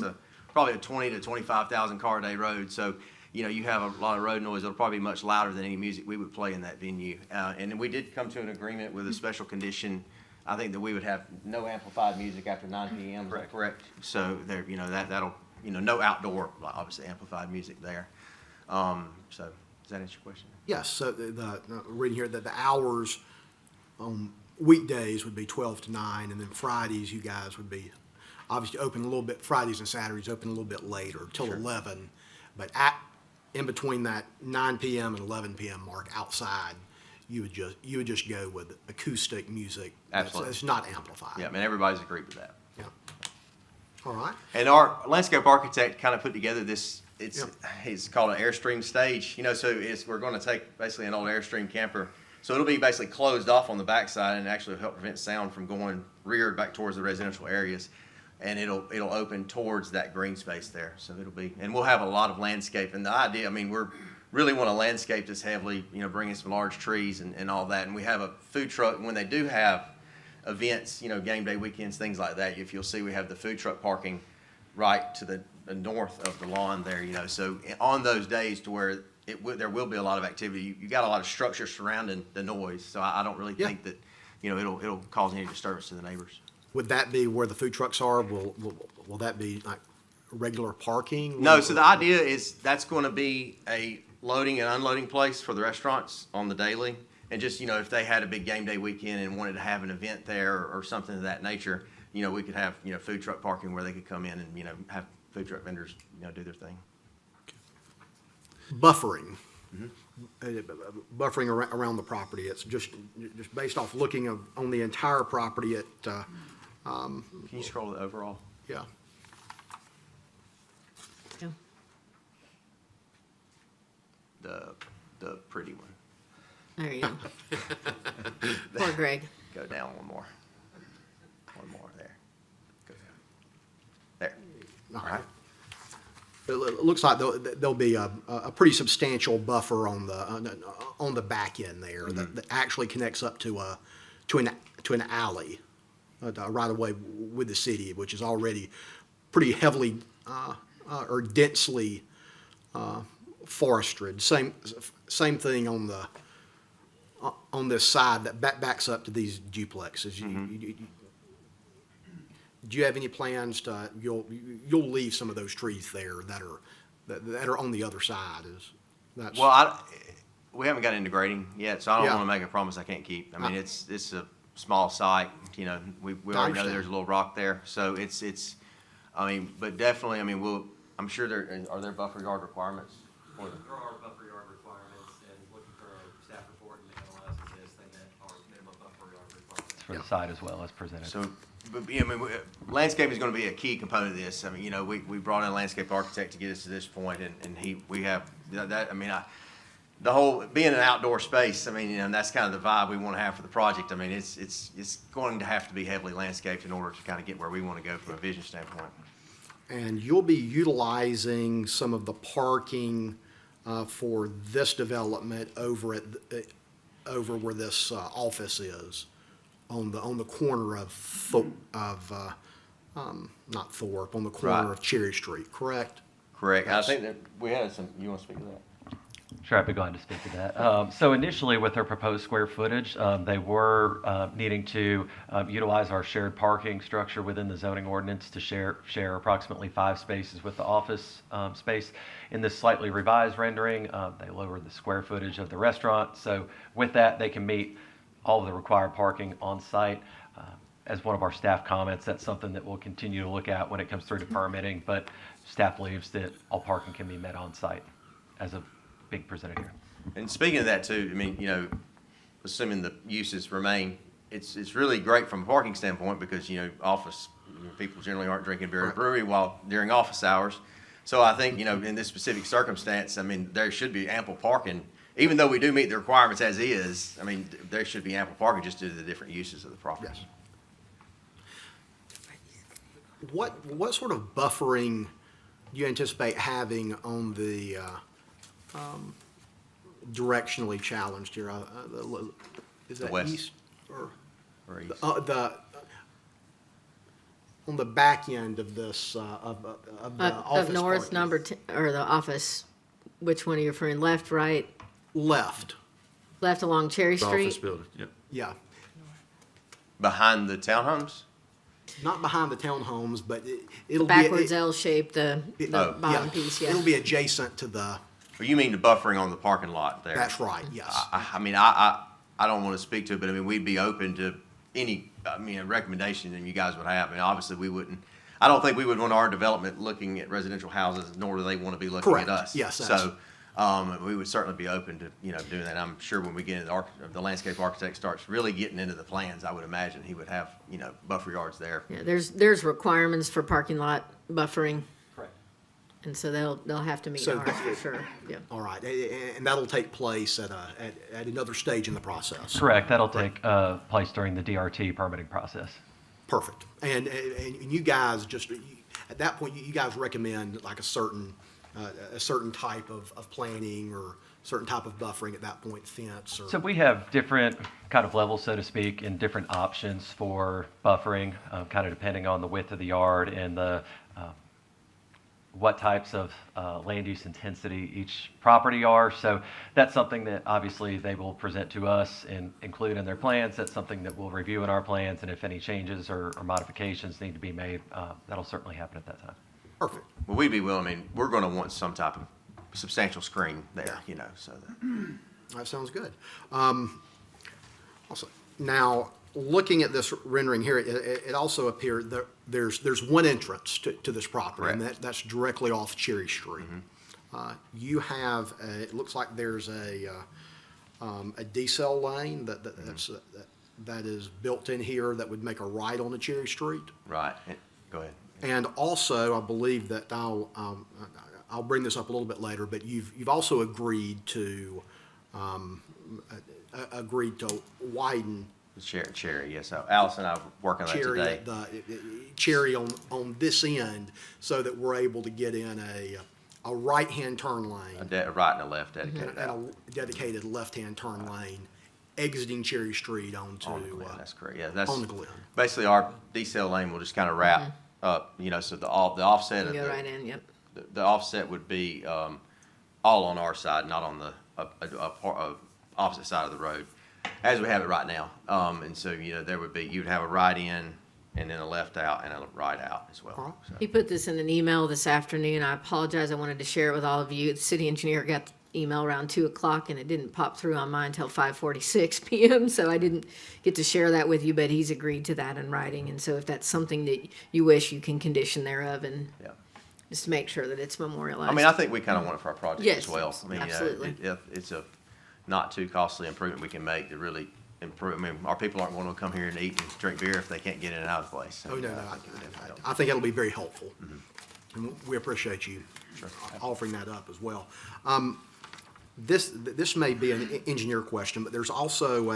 probably a 20 to 25,000 car a day road. So, you have a lot of road noise. It'll probably be much louder than any music we would play in that venue. And we did come to an agreement with a special condition. I think that we would have no amplified music after 9 p.m. Is that correct? So there, that'll, no outdoor, obviously amplified music there. So does that answer your question? Yes, so reading here that the hours on weekdays would be 12 to 9, and then Fridays you guys would be obviously open a little bit, Fridays and Saturdays open a little bit later, till 11. But in between that 9 p.m. and 11 p.m. mark outside, you would just go with acoustic music. Absolutely. It's not amplified. Yeah, I mean, everybody's agreed with that. Yeah. All right. And our landscape architect kind of put together this, it's called an Airstream stage, so we're going to take basically an old Airstream camper. So it'll be basically closed off on the backside and actually help prevent sound from going reared back towards the residential areas. And it'll open towards that green space there. So and we'll have a lot of landscape. And the idea, I mean, we're really want to landscape this heavily, bringing some large trees and all that. And we have a food truck. When they do have events, game day weekends, things like that, if you'll see, we have the food truck parking right to the north of the lawn there, So on those days to where there will be a lot of activity, you got a lot of structure surrounding the noise. So I don't really think that, it'll cause any disturbance to the neighbors. Would that be where the food trucks are? Will that be like regular parking? No, so the idea is that's going to be a loading and unloading place for the restaurants on the daily. And just, if they had a big game day weekend and wanted to have an event there or something of that nature, we could have, food truck parking where they could come in and, have food truck vendors, do their thing. Buffering. Buffering around the property. It's just based off looking on the entire property at. Can you scroll to the overall? Yeah. the pretty one. There you go. Poor Greg. Go down one more. One more, there. Go down. There. All right. It looks like there'll be a pretty substantial buffer on the back end there that actually connects up to an alley, right away with the city, which is already pretty heavily or densely forested. Same thing on this side that backs up to these duplexes. Do you have any plans to, you'll leave some of those trees there that are on the other side? Well, we haven't got into grading yet, so I don't Yeah. want to make a promise I can't keep. I mean, it's a small site, you know, we already know understand. there's a little rock there, so I mean, but definitely, I mean, I'm sure are there buffer yard requirements for the? There are buffer yard requirements, and looking for a staff report and analysis of this, they met our minimum buffer yard requirements for the site as well as presented. So, but, yeah, I mean, landscape is going to be a key component of this. I mean, you know, we brought in a landscape architect to get us to this point, and we have that, I mean, the whole, being an outdoor space, I mean, you know, and that's kind of the vibe we want to have for the project. I mean, it's going to have to be heavily landscaped in order to kind of get where we want to go from a vision standpoint. And you'll be utilizing some of the parking for this development over where this office is, on the corner of not Thorpe, on the corner Right. of Cherry Street, correct? Correct. I Yes. think that we had some, you want to speak to that? Sure, I'd be glad to speak to that. So initially, with their proposed square footage, they were needing to utilize our shared parking structure within the zoning ordinance to share approximately 5 spaces with the office space. In this slightly revised rendering, they lowered the square footage of the restaurant. So with that, they can meet all of the required parking on site. As one of our staff comments, that's something that we'll continue to look at when it comes through to permitting, but staff believes that all parking can be met on site as a big presented here. And speaking of that too, I mean, you know, assuming the uses remain, it's really great from a parking standpoint because, you know, people generally aren't drinking beer at a brewery during office hours. So I think, you know, in this specific circumstance, I mean, there should be ample parking. Even though we do meet the requirements as is, I mean, there should be ample parking just due to the different uses of the property. Yes. What sort of buffering do you anticipate having on the directionally challenged here? Is The that west. east or east. on the back end of this of the office Of north parking? number, or the office, which one are you referring, left, right? Left. Left along Cherry The Street? office building, yep. Yeah, Behind the townhomes? not behind the townhomes, but it'll Backwards be L shape, the Oh, bottom piece, yeah. Uh, It'll be adjacent to the. Or you mean the buffering on the parking lot there? That's right. Yes. I mean, I don't want to speak to it, but I mean, we'd be open to any, I mean, a recommendation that you guys would have. I mean, obviously, I don't think we would want our development looking at residential houses, nor do they want to be looking Correct. at us. Yes, So, we would certainly be open to, you know, doing that. I'm sure when we get into the landscape architect starts really getting into the plans, I would imagine he would have, you know, buffer yards there. Yeah, there's requirements for parking lot buffering, Correct. and so they'll have to meet So ours for sure, yeah. All right, and that'll take place at another stage in the process. Correct, that'll take place during the DRT permitting process. Perfect. And you guys at that point, you guys recommend like a certain type of planning or certain type of buffering at that point, fence or? So we have different kind of levels, so to speak, and different options for buffering, kind of depending on the width of the yard and the what types of land use intensity each property are. So that's something that obviously they will present to us and include in their plans. That's something that we'll review in our plans, and if any changes or modifications need to be made, that'll certainly happen at that time. Perfect. Well, we'd be willing, I mean, we're going to want some type of substantial screen there, you know, so that. That sounds good. Also, now, looking at this rendering here, it also appeared that there's one entrance to this property, and that's directly off Cherry Street. You have, it looks like there's a decel lane that is built in here that would make a right on the Cherry Street. Right. Go ahead. And also, I believe that I'll bring this up a little bit later, but you've also agreed to widen Cherry, yes. So Alice and I are working on that Cherry today. Cherry on this end, so that we're able to get in a right-hand turn lane A right and a left dedicated and out. a dedicated left-hand turn lane exiting Cherry Street onto, On the Glen, that's correct, yeah. That's on the Glen. basically our decel lane will just kind of wrap up, so the offset You of go the, right in, yep. the offset would be, all on our side, not on the, opposite side of the road, as we have it right now. And so, there would be, you'd have a right in and then a left out and a right out as well. So, He put this in an email this afternoon. I apologize. I wanted to share it with all of you. The city engineer got the email around 2:00 and it didn't pop through on mine until 5:46 p.m. So I didn't get to share that with you, but he's agreed to that in writing. And so if that's something that you wish, you can condition thereof and Yeah. just make sure that it's memorialized. I mean, I think we kind of want it for our project Yes, as well. I mean, absolutely. It's a not too costly improvement we can make to really improve. I mean, our people aren't going to come here and eat and drink beer if they can't get in and out of the place. So, Oh, no, I think it'll be very helpful. And we appreciate you offering that up as well. This may be an engineer question, but there's also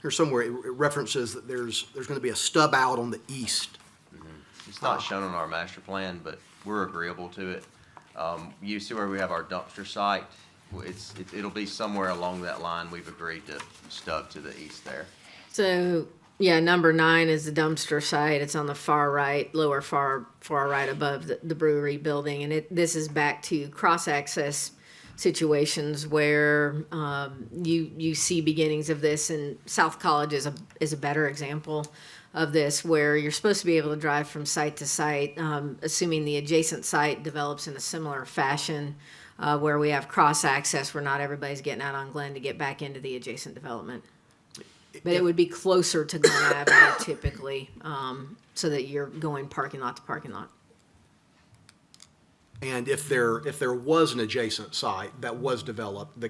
here's somewhere it references that there's going to be a stub out on the east. It's not shown on our master plan, but we're agreeable to it. You see where we have our dumpster site? It'll be somewhere along that line. We've agreed to stub to the east there. So, yeah, number 9 is the dumpster site. It's on the far right, lower far right above the brewery building. And this is back to cross-access situations where you see beginnings of this. And South College is a better example of this, where you're supposed to be able to drive from site to site, assuming the adjacent site develops in a similar fashion, where we have cross-access where not everybody's getting out on Glen to get back into the adjacent development. But it would be closer to Glen Avenue typically, so that you're going parking lot to parking lot. And if there was an adjacent site that was developed, the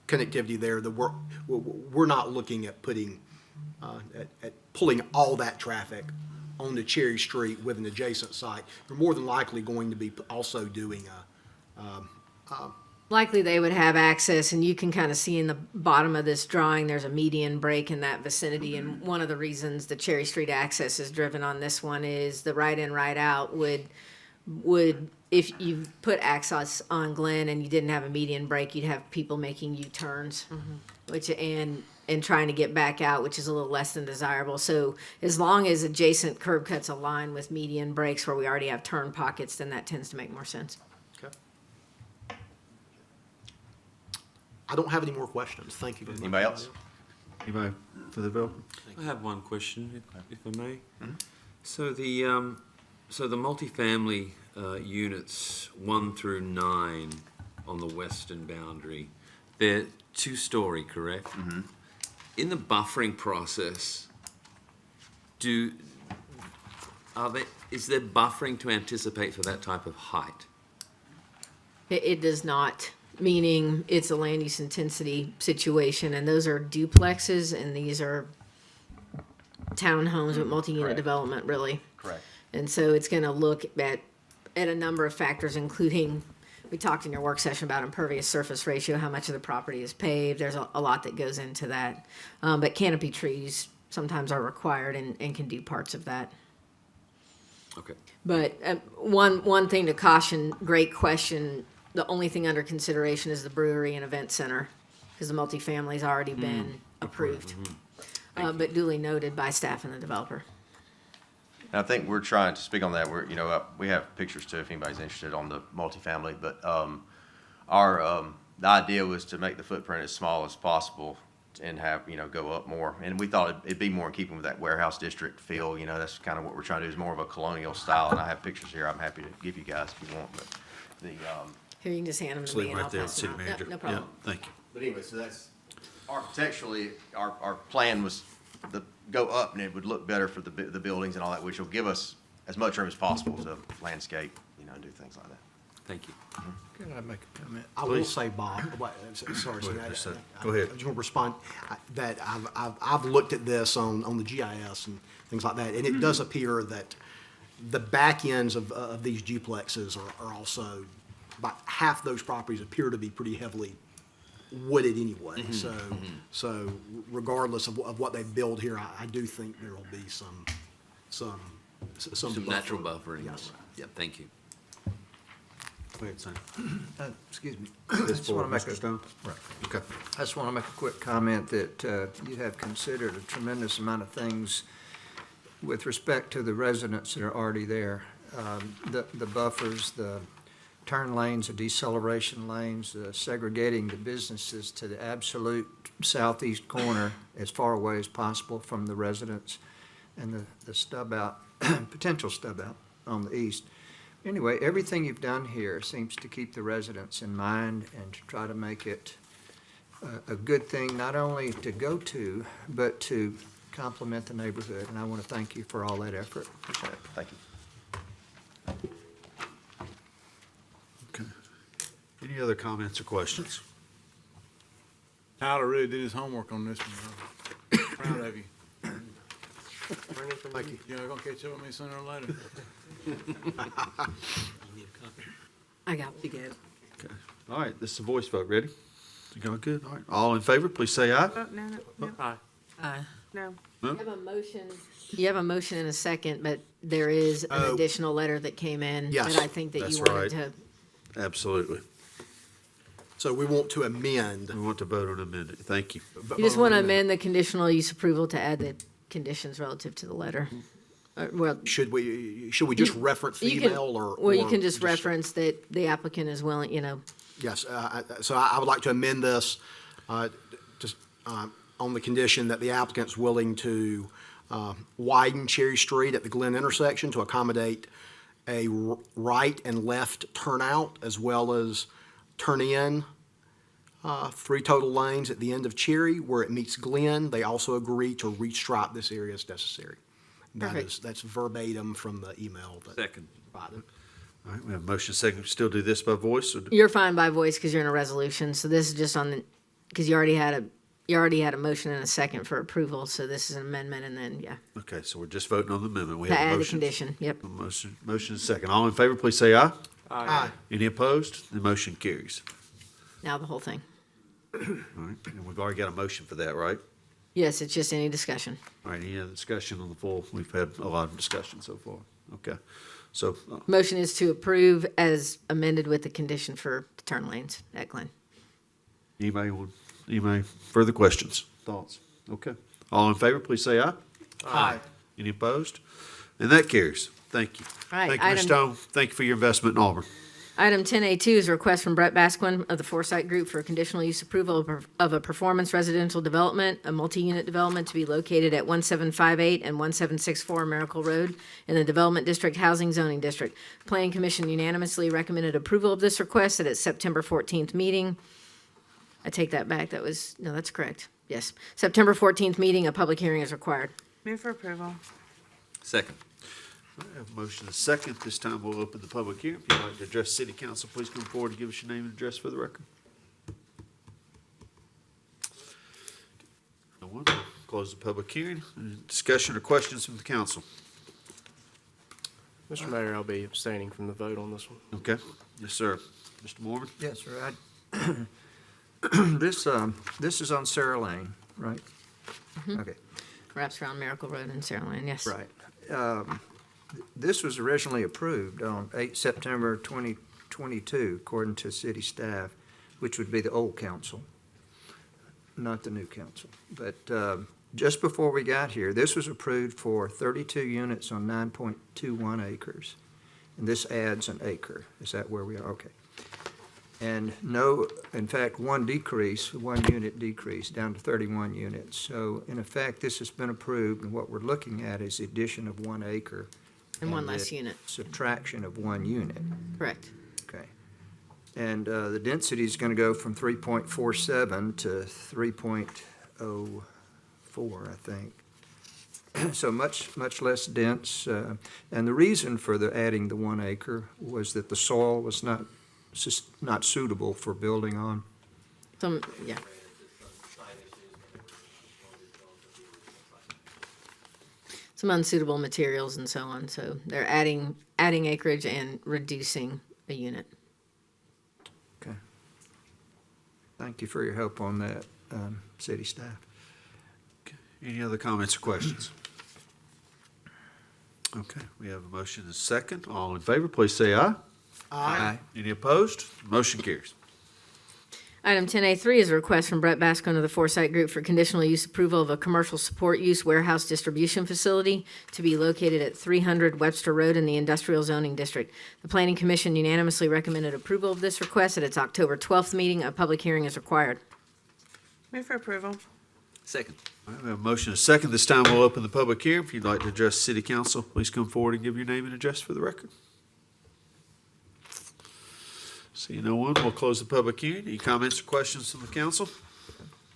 connectivity there, we're not looking at putting, at pulling all that traffic onto Cherry Street with an adjacent site. You're more than likely going to be also doing Likely they would have access, and you can kind of see in the bottom of this drawing, there's a median break in that vicinity. And one of the reasons the Cherry Street access is driven on this one is the right in, right out would, if you put access on Glen and you didn't have a median break, you'd have people making U-turns, which, and trying to get back out, which is a little less than desirable. So as long as adjacent curb cuts align with median breaks where we already have turn pockets, then that tends to make more sense. I don't have any more questions. Thank you very much. Anybody else? Anybody for the developer? I have one question, if I may. So the multifamily units 1 through 9 on the western boundary, they're 2-story, correct? In the buffering process, is there buffering to anticipate for that type of height? It does not, meaning it's a land use intensity situation, and those are duplexes, and these are townhomes with multi-unit Correct. development, really. Correct. And so it's gonna look at a number of factors, including, we talked in your work session about impervious surface ratio, how much of the property is paved. There's a lot that goes into that. But canopy trees sometimes are required and can do parts of that. Okay. But one thing to caution, great question, the only thing under consideration is the brewery and event center, because the multifamily's already been approved. But duly noted by staff and the developer. And I think we're trying to speak on that. We have pictures too if anybody's interested on the multifamily, but the idea was to make the footprint as small as possible and have, go up more. And we thought it'd be more in keeping with that warehouse district feel. That's kind of what we're trying to do, is more of a colonial style. And I have pictures here I'm happy to give you guys if you want. But Here, you can just hand them to Just me leave and right I'll there, pass them city out. manager. No problem. Yeah, thank you. But anyway, so that's architecturally, our plan was to go up, and it would look better for the buildings and all that, which will give us as much room as possible to landscape, and do things like that. Thank you. Can I make a comment? I will say, Bob, sorry, Go ahead, Steve, Go ahead. I just want to respond, that I've looked at this on the GIS and things like that, and it does appear that the back ends of these duplexes are also about half those properties appear to be pretty heavily wooded anyway. So regardless of what they build here, I do think there will be some Some natural buffer. buffering. Yes. Yeah, thank you. Go ahead, Sam. Excuse me. This I just for wanna make Mr. a- Stone? Right. Okay. I just want to make a quick comment that you have considered a tremendous amount of things with respect to the residents that are already there. The buffers, the turn lanes, the deceleration lanes, segregating the businesses to the absolute southeast corner as far away as possible from the residents, and the stub out, potential stub out on the east. Anyway, everything you've done here seems to keep the residents in mind and to try to make it a good thing, not only to go to, but to complement the neighborhood. And I want to thank you for all that effort. Appreciate it. Thank you. Okay. Any other comments or questions? Tyler really did his homework on this one. Proud of you. Thank you. You're gonna catch up with me sooner or later. I got one. Okay. All right, this is a voice vote. Ready? You going good? All right. All in favor, please say aye. Oh, no. Aye. No. You have a motion. You have a motion and a second, but there is an additional letter that came in Yes, that I think that that's you wanted right. to. Absolutely. So we want to amend. We want to vote on amendment. Thank you. You just want to amend the conditional use approval to add the conditions relative to the letter. Well, Should we just reference the you can, email or? well, you or can just reference that the applicant is willing, Yes, so I would like to amend this, just, on the condition that the applicant's willing to, widen Cherry Street at the Glen intersection to accommodate a right and left turnout, as well as turn in, 3 total lanes at the end of Cherry where it meets Glen. They also agree to restripe this area as necessary. That's verbatim from the email that. Second. provided. All right, we have a motion second. Still do this by voice? Or You're fine by voice because you're in a resolution. So this is just on the, because you already had a motion and a second for approval. So this is an amendment and then, yeah, Okay, so we're just voting on the amendment. We to have a add the motion. condition. Yep. A motion is second. All in favor, please say aye. Aye. Any opposed? The motion carries. Now the whole thing. All right, and we've already got a motion for that, right? Yes, it's just any discussion. All right, any other discussion on the full? We've had a lot of discussion so far. Okay, so, Motion is to approve as amended with the condition for the turn lanes at Glen. anybody further questions, thoughts? Okay, all in favor, please say aye. Aye. Any opposed? And that carries. Thank you. All right, Thank you, Ms. item- Stone. Thank you for your investment in Auburn. Item 10A2 is a request from Brett Basquin of the Foresight Group for conditional use approval of a performance residential development, a multi-unit development to be located at 1758 and 1764 Miracle Road in the Development District Housing Zoning District. Planning Commission unanimously recommended approval of this request at its September 14th meeting. I take that back. No, that's correct. Yes. September 14th meeting, a public hearing is required. Move for approval. Second. I have a motion and a second. This time we'll open the public hearing. If you'd like to address city council, please come forward and give us your name and address for the record. No one. We'll close the public hearing. Any discussion or questions from the council? Mr. Mayor, I'll be abstaining from the vote on this one. Okay. Yes, sir. Mr. Mormon? Yes, sir. This is on Sarah Lane, right? Okay. Wraps around Miracle Road and Sarah Lane, yes. Right. This was originally approved on 8 September 2022, according to city staff, which would be the old council, not the new council. But just before we got here, this was approved for 32 units on 9.21 acres. And this adds an acre. Is that where we are? Okay. And no, in fact, one unit decrease, down to 31 units. So in effect, this has been approved, and what we're looking at is the addition of 1 acre. And one less the unit. Subtraction of 1 unit. Correct. Okay. And the density is going to go from 3.47 to 3.04, I think. So much less dense. And the reason for adding the 1 acre was that the soil was not suitable for building on. Yeah. Some unsuitable materials and so on, so they're adding acreage and reducing a unit. Thank you for your help on that, city staff. Any other comments or questions? Okay, we have a motion and a second. All in favor, please say aye. Aye. Any opposed? Motion carries. Item 10A3 is a request from Brett Bascon of the Foresight Group for conditional use approval of a commercial support use warehouse distribution facility to be located at 300 Webster Road in the Industrial Zoning District. The Planning Commission unanimously recommended approval of this request at its October 12th meeting. A public hearing is required. Move for approval. Second. All right, we have a motion and a second. This time we'll open the public hearing. If you'd like to address city council, please come forward and give your name and address for the record. Seeing no one, we'll close the public hearing. Any comments or questions from the council?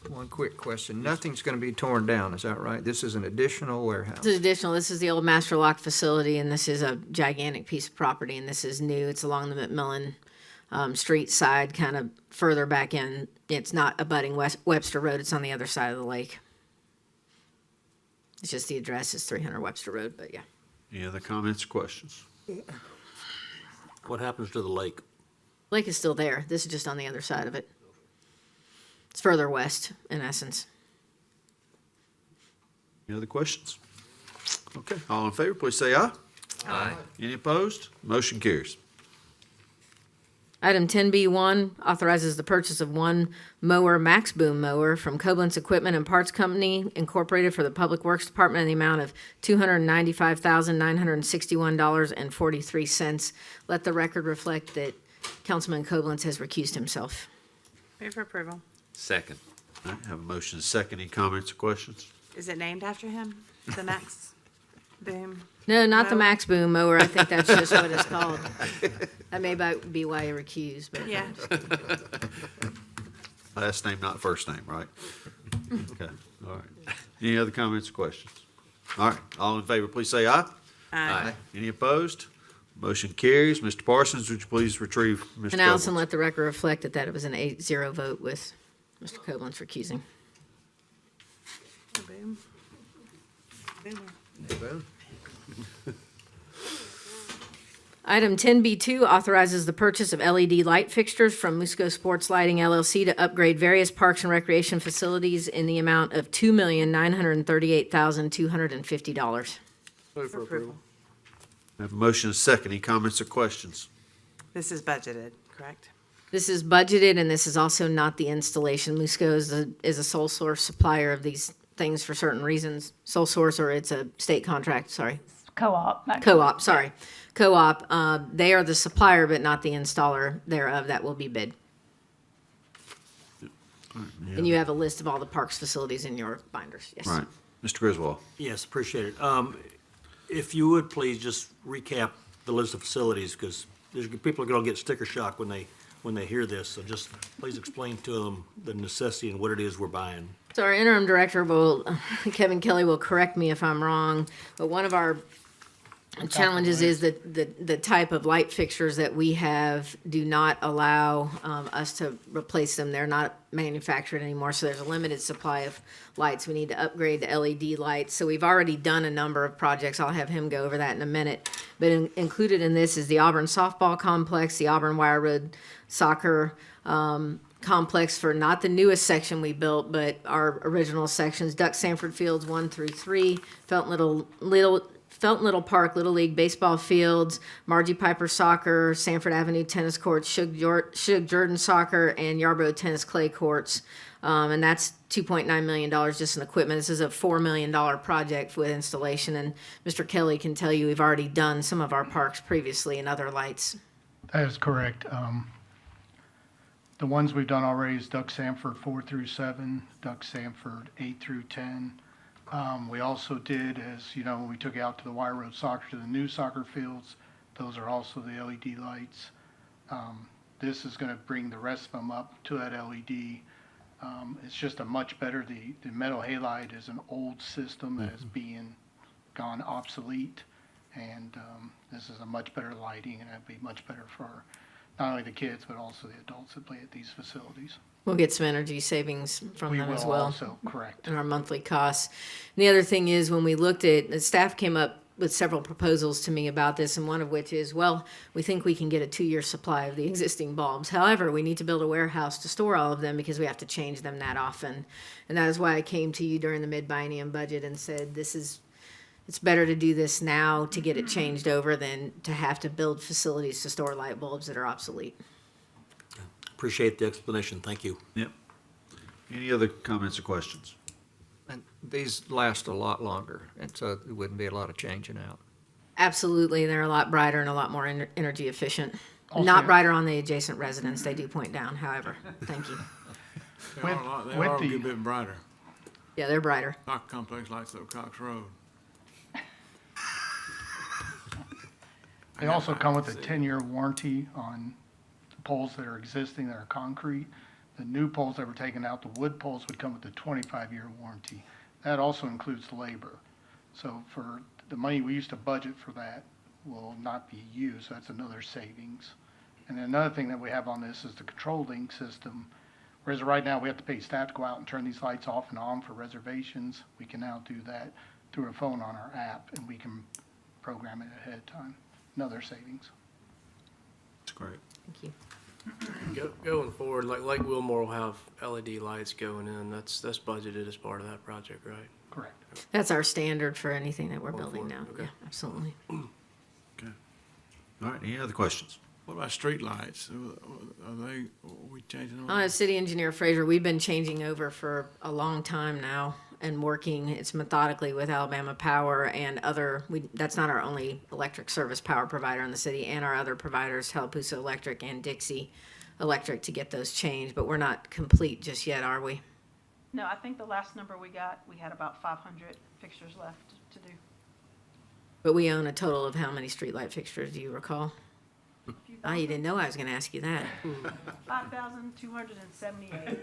One quick question. Nothing's going to be torn down, is that right? This is an additional warehouse. This is additional. This is the old master lock facility, and this is a gigantic piece of property, and this is new. It's along the McMillan Street side, kind of further back in. It's not abutting Webster Road. It's on the other side of the lake. It's just the address is 300 Webster Road, but yeah. Any other comments or questions? What happens to the lake? Lake is still there. This is just on the other side of it. It's further west, in essence. Any other questions? Okay, all in favor, please say aye. Aye. Any opposed? Motion carries. Item 10B1 authorizes the purchase of one mower, Max Boom mower, from Koblenz Equipment and Parts Company Incorporated for the Public Works Department in the amount of $295,961.43. Let the record reflect that Councilman Koblenz has recused himself. Move for approval. Second. All right, have a motion and a second. Any comments or questions? Is it named after him? The Max Boom? No, not the No. Max Boom mower. I think that's just what it's called. That may be why he recused, but. Yeah. Last name, not first name, right? Okay, all right. Any other comments or questions? All right, all in favor, please say aye. Aye. Any opposed? Motion carries. Mr. Parsons, would you please retrieve Mr. And Allison, Koblenz? let the record reflect that it was an 8-0 vote with Mr. Koblenz recusing. Boom. Boom. Item 10B2 authorizes the purchase of LED light fixtures from Musco Sports Lighting LLC to upgrade various parks and recreation facilities in the amount of $2,938,250. Move for approval. I have a motion and a second. Any comments or questions? This is budgeted, correct? This is budgeted, and this is also not the installation. Musco is a sole source supplier of these things for certain reasons. Sole source, or it's a state contract, sorry. Co-op. Co-op, sorry. Co-op, they are the supplier, but not the installer thereof. That will be bid. And you have a list of all the parks facilities in your binders, yes. Right. Mr. Griswold? Yes, appreciate it. If you would, please just recap the list of facilities, because people are going to get sticker shock when they hear this. So just please explain to them the necessity and what it is we're buying. So our interim director Kevin Kelly will correct me if I'm wrong, but one of our challenges is that the type of light fixtures that we have do not allow us to replace them. They're not manufactured anymore, so there's a limited supply of lights. We need to upgrade to LED lights. So we've already done a number of projects. I'll have him go over that in a minute. But included in this is the Auburn softball complex, the Auburn Wire Road soccer complex for not the newest section we built, but our original sections, Duck Sanford Fields 1 through 3, Felton Little Park Little League baseball fields, Margie Piper soccer, Sanford Avenue tennis courts, Shug Jordan soccer, and Yarborough tennis clay courts. And that's $2.9 million just in equipment. This is a $4 million project with installation. And Mr. Kelly can tell you we've already done some of our parks previously and other lights. That is correct. The ones we've done already is Duck Sanford 4 through 7, Duck Sanford 8 through 10. We also did, as you know, when we took it out to the Wire Road soccer, to the new soccer fields, those are also the LED lights. This is going to bring the rest of them up to that LED. It's just a much better, the metal halide is an old system that is being gone obsolete, and this is a much better lighting, and that'd be much better for not only the kids, but also the adults that play at these facilities. We'll get some energy savings from them as well. Also, correct. And our monthly costs. And the other thing is, when we looked at, the staff came up with several proposals to me about this, and one of which is, well, we think we can get a 2-year supply of the existing bulbs. However, we need to build a warehouse to store all of them because we have to change them that often. And that is why I came to you during the mid-biennium budget and said, it's better to do this now to get it changed over than to have to build facilities to store light bulbs that are obsolete. Appreciate the explanation. Thank you. Yep. Any other comments or questions? And these last a lot longer, and so there wouldn't be a lot of changing out. Absolutely, they're a lot brighter and a lot more energy efficient. Also- Not brighter on the adjacent residents, they do point down, however. Thank you. They are a good bit brighter. Yeah, they're brighter. Soccer complex lights up Cox Road. They also come with a 10-year warranty on the poles that are existing that are concrete. The new poles that were taken out, the wood poles, would come with a 25-year warranty. That also includes labor. So for the money we used to budget for that will not be used. That's another savings. And then another thing that we have on this is the control link system. Whereas right now we have to pay staff to go out and turn these lights off and on for reservations. We can now do that through a phone on our app, and we can program it ahead of time. Another savings. That's great. Thank you. Going forward, like Wilmore will have LED lights going in, that's budgeted as part of that project, right? Correct. That's our standard for anything that we're building now. Okay. Yeah, absolutely. Okay. All right, any other questions? What about street lights? Are we changing them? City Engineer Fraser, we've been changing over for a long time now and working, it's methodically with Alabama Power and other, that's not our only electric service power provider in the city, and our other providers, Tallapoosa Electric and Dixie Electric, to get those changed, but we're not complete just yet, are we? No, I think the last number we got, we had about 500 fixtures left to do. But we own a total of how many streetlight fixtures, do you recall? Oh, you didn't know I was gonna ask you that. 5,278.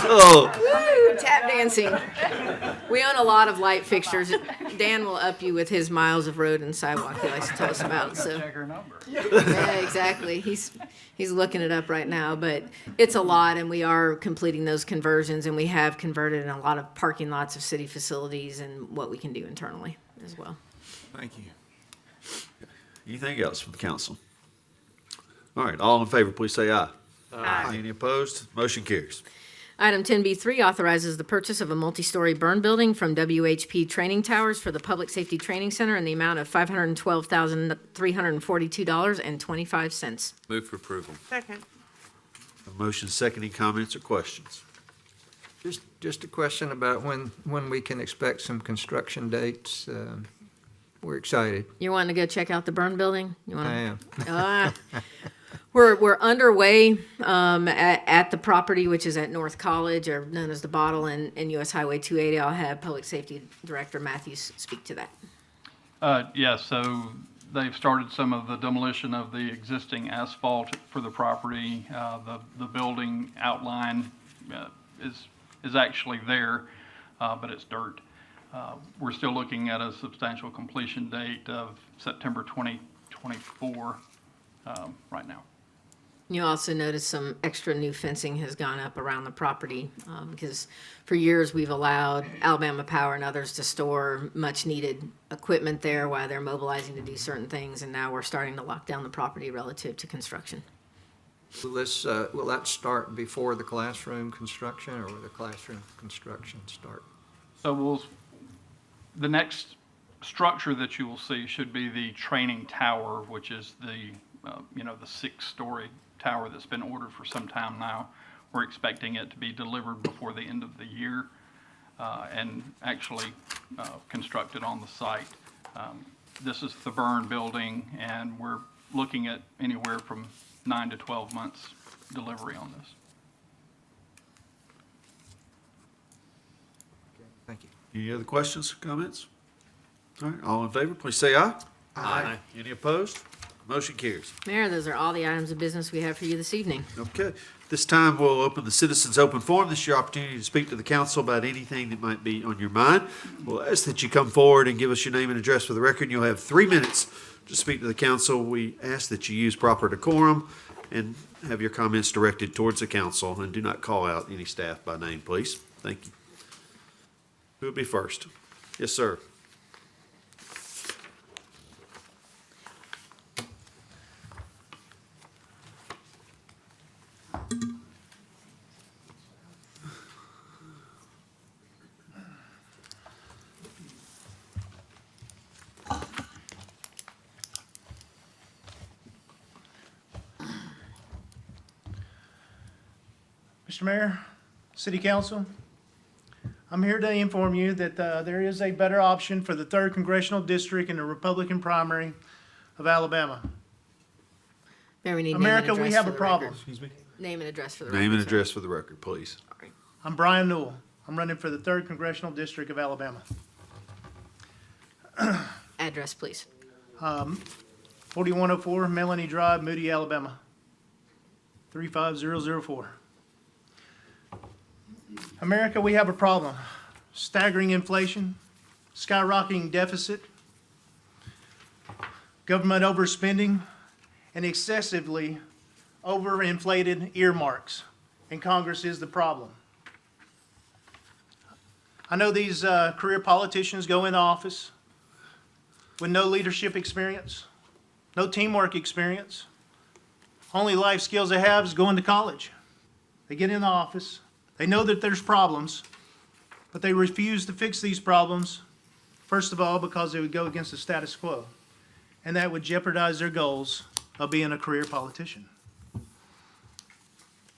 Oh, Woo, tap dancing. We own a lot of light fixtures. Dan will up you with his miles of road and sidewalk he likes to tell us about, so. Check her number. Yeah, exactly. He's looking it up right now, but it's a lot, and we are completing those conversions, and we have converted in a lot of parking lots of city facilities and what we can do internally as well. Thank you. anything else from the council? All right, all in favor, please say aye. Aye. Any opposed? Motion carries. Item 10B3 authorizes the purchase of a multi-story burn building from WHP Training Towers for the Public Safety Training Center in the amount of $512,342.25. Move for approval. Second. A motion seconding, comments or questions? Just a question about when we can expect some construction dates. We're excited. You wanting to go check out the burn building? You I wanna- am. We're underway at the property, which is at North College, or known as the Bottle, and US Highway 280. I'll have Public Safety Director Matthews speak to that. Yes, so they've started some of the demolition of the existing asphalt for the property. The building outline is actually there, but it's dirt. We're still looking at a substantial completion date of September 2024 right now. You also notice some extra new fencing has gone up around the property, because for years we've allowed Alabama Power and others to store much-needed equipment there while they're mobilizing to do certain things, and now we're starting to lock down the property relative to construction. Will that start before the classroom construction, or will the classroom construction start? So the next structure that you will see should be the training tower, which is the 6-story tower that's been ordered for some time now. We're expecting it to be delivered before the end of the year and actually constructed on the site. This is the burn building, and we're looking at anywhere from 9 to 12 months delivery on this. Thank you. Any other questions or comments? All right, all in favor, please say aye. Aye. Any opposed? Motion carries. Mayor, those are all the items of business we have for you this evening. Okay, this time we'll open the citizens' open forum. This is your opportunity to speak to the council about anything that might be on your mind. We'll ask that you come forward and give us your name and address for the record. You'll have 3 minutes to speak to the council. We ask that you use proper decorum and have your comments directed towards the council, and do not call out any staff by name, please. Thank you. Who will be first? Yes, sir. Mr. Mayor, City Council, I'm here to inform you that there is a better option for the 3rd Congressional District in the Republican primary of Alabama. Mayor, we need name and America, we address have for a the problem. record. Excuse me? Name and address for the record. Name and sir. address for the record, please. I'm Brian Newell. I'm running for the 3rd Congressional District of Alabama. Address, please. 4104 Melanie Drive, Moody, Alabama. 35004. America, we have a problem. Staggering inflation, skyrocketing deficit, government overspending, and excessively overinflated earmarks. And Congress is the problem. I know these career politicians go into office with no leadership experience, no teamwork experience. Only life skills they have is going to college. They get in the office. They know that there's problems, but they refuse to fix these problems, first of all, because they would go against the status quo, and that would jeopardize their goals of being a career politician.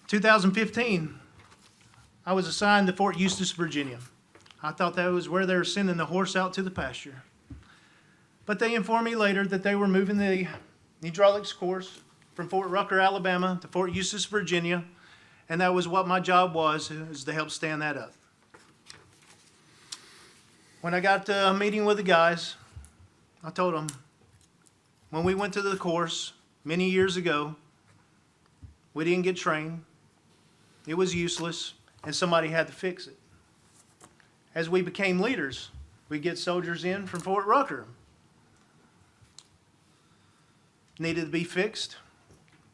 2015, I was assigned to Fort Eustis, Virginia. I thought that was where they were sending the horse out to the pasture. But they informed me later that they were moving the hydraulics course from Fort Rucker, Alabama to Fort Eustis, Virginia, and that was what my job was, is to help stand that up. When I got to a meeting with the guys, I told them, when we went to the course many years ago, we didn't get trained. It was useless, and somebody had to fix it. As we became leaders, we'd get soldiers in from Fort Rucker. Needed to be fixed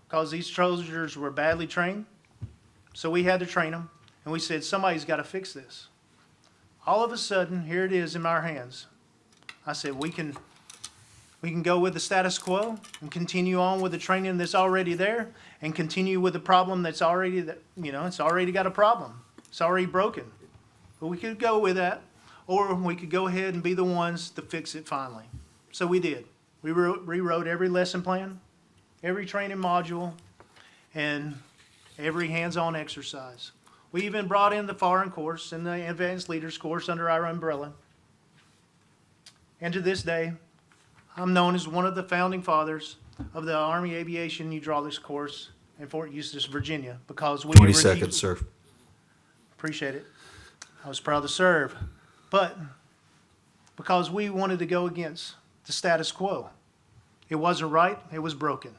because these soldiers were badly trained. So we had to train them, and we said, somebody's got to fix this. All of a sudden, here it is in our hands. I said, we can go with the status quo and continue on with the training that's already there and continue with the problem that's already, it's already got a problem. It's already broken. But we could go with that, or we could go ahead and be the ones to fix it finally. So we did. We rewrote every lesson plan, every training module, and every hands-on exercise. We even brought in the foreign course and the advanced leaders course under our umbrella. And to this day, I'm known as one of the founding fathers of the Army Aviation Hydraulics course in Fort Eustis, Virginia, because we 20 seconds, sir. Appreciate it. I was proud to serve. But because we wanted to go against the status quo. It wasn't right, it was broken.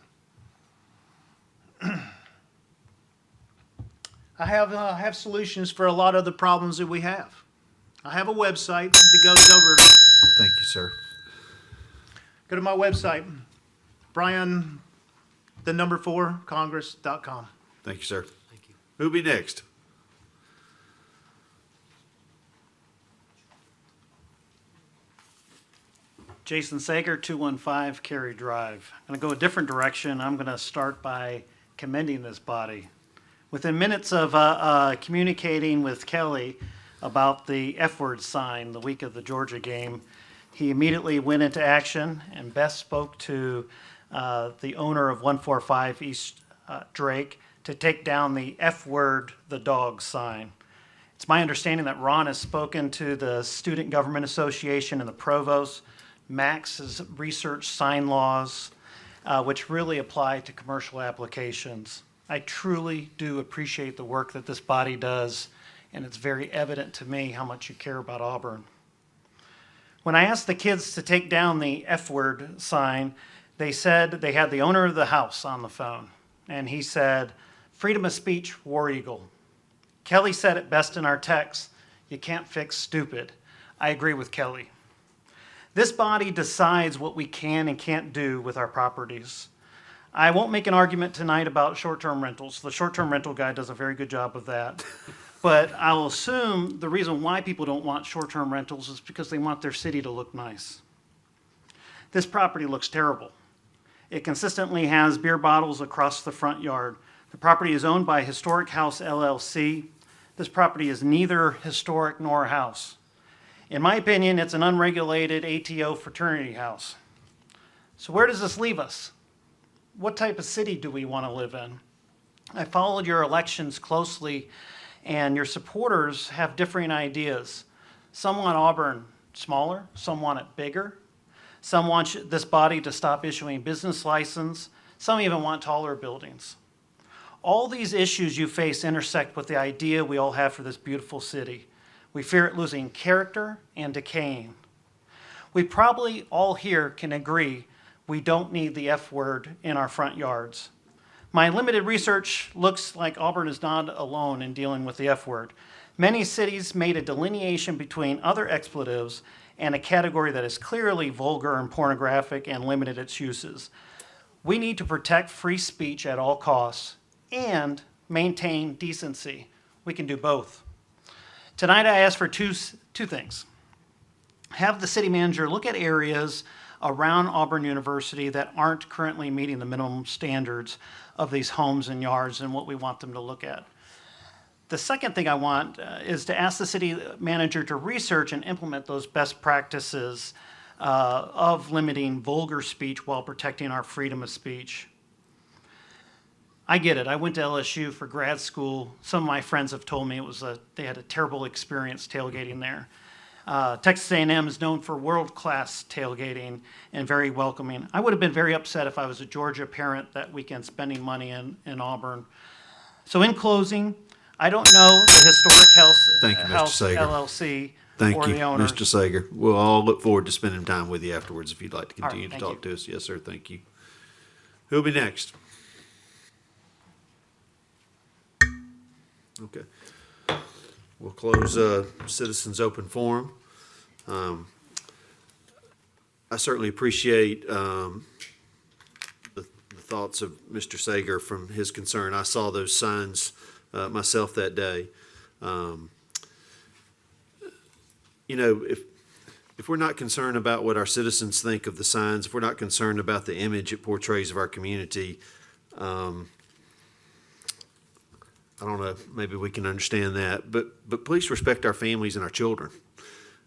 I have solutions for a lot of the problems that we have. I have a website that goes over. Thank you, sir. Go to my website, brian4congress.com. Thank you, sir. Thank you. Who'll be next? Jason Sager, 215 Cary Drive. I'm going to go a different direction. I'm going to start by commending this body. Within minutes of communicating with Kelly about the F-word sign the week of the Georgia game, he immediately went into action and best spoke to the owner of 145 East Drake to take down the F-word, the dog sign. It's my understanding that Ron has spoken to the Student Government Association and the provost. Max has researched sign laws, which really apply to commercial applications. I truly do appreciate the work that this body does, and it's very evident to me how much you care about Auburn. When I asked the kids to take down the F-word sign, they said they had the owner of the house on the phone, and he said, "Freedom of speech, War Eagle." Kelly said it best in our text, "You can't fix stupid." I agree with Kelly. This body decides what we can and can't do with our properties. I won't make an argument tonight about short-term rentals. The short-term rental guy does a very good job of that. But I'll assume the reason why people don't want short-term rentals is because they want their city to look nice. This property looks terrible. It consistently has beer bottles across the front yard. The property is owned by Historic House LLC. This property is neither historic nor a house. In my opinion, it's an unregulated ATO fraternity house. So where does this leave us? What type of city do we want to live in? I followed your elections closely, and your supporters have differing ideas. Some want Auburn smaller, some want it bigger. Some want this body to stop issuing business license. Some even want taller buildings. All these issues you face intersect with the idea we all have for this beautiful city. We fear it losing character and decaying. We probably all here can agree we don't need the F word in our front yards. My limited research looks like Auburn is not alone in dealing with the F word. Many cities made a delineation between other expletives and a category that is clearly vulgar and pornographic and limited its uses. We need to protect free speech at all costs and maintain decency. We can do both. Tonight I ask for two things. Have the city manager look at areas around Auburn University that aren't currently meeting the minimum standards of these homes and yards and what we want them to look at. The second thing I want is to ask the city manager to research and implement those best practices of limiting vulgar speech while protecting our freedom of speech. I get it. I went to LSU for grad school. Some of my friends have told me they had a terrible experience tailgating there. Texas A&M is known for world-class tailgating and very welcoming. I would have been very upset if I was a Georgia parent that weekend spending money in Auburn. So in closing, I don't know the Historic Thank you, Mr. House Sager. LLC Thank or you, the owners. Mr. Sager. We'll all look forward to spending time with you afterwards if you'd like to All right, continue to thank talk you. to us. Yes, sir, thank you. Who'll be next? Okay. We'll close citizens' open forum. I certainly appreciate the thoughts of Mr. Sager from his concern. I saw those signs myself that day. You know, if we're not concerned about what our citizens think of the signs, if we're not concerned about the image it portrays of our community, I don't know, maybe we can understand that, but please respect our families and our children.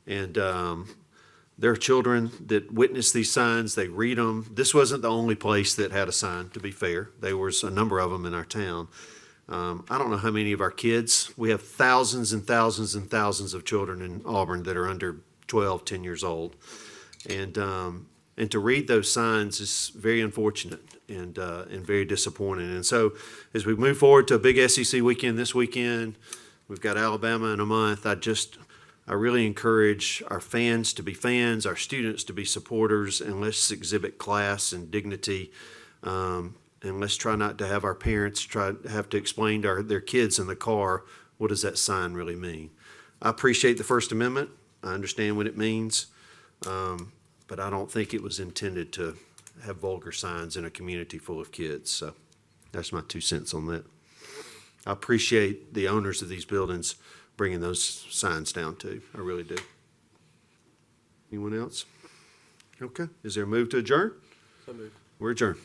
And there are children that witness these signs, they read them. This wasn't the only place that had a sign, to be fair. There was a number of them in our town. I don't know how many of our kids, we have thousands and thousands and thousands of children in Auburn that are under 12, 10 years old. And to read those signs is very unfortunate and very disappointing. And so as we move forward to a big SEC weekend this weekend, we've got Alabama in a month. I really encourage our fans to be fans, our students to be supporters, and let's exhibit class and dignity. And let's try not to have our parents have to explain to their kids in the car, what does that sign really mean? I appreciate the First Amendment. I understand what it means. But I don't think it was intended to have vulgar signs in a community full of kids. So that's my 2 cents on that. I appreciate the owners of these buildings bringing those signs down too. I really do. Anyone else? Okay. Is there a move to adjourn? So moved. We're adjourned.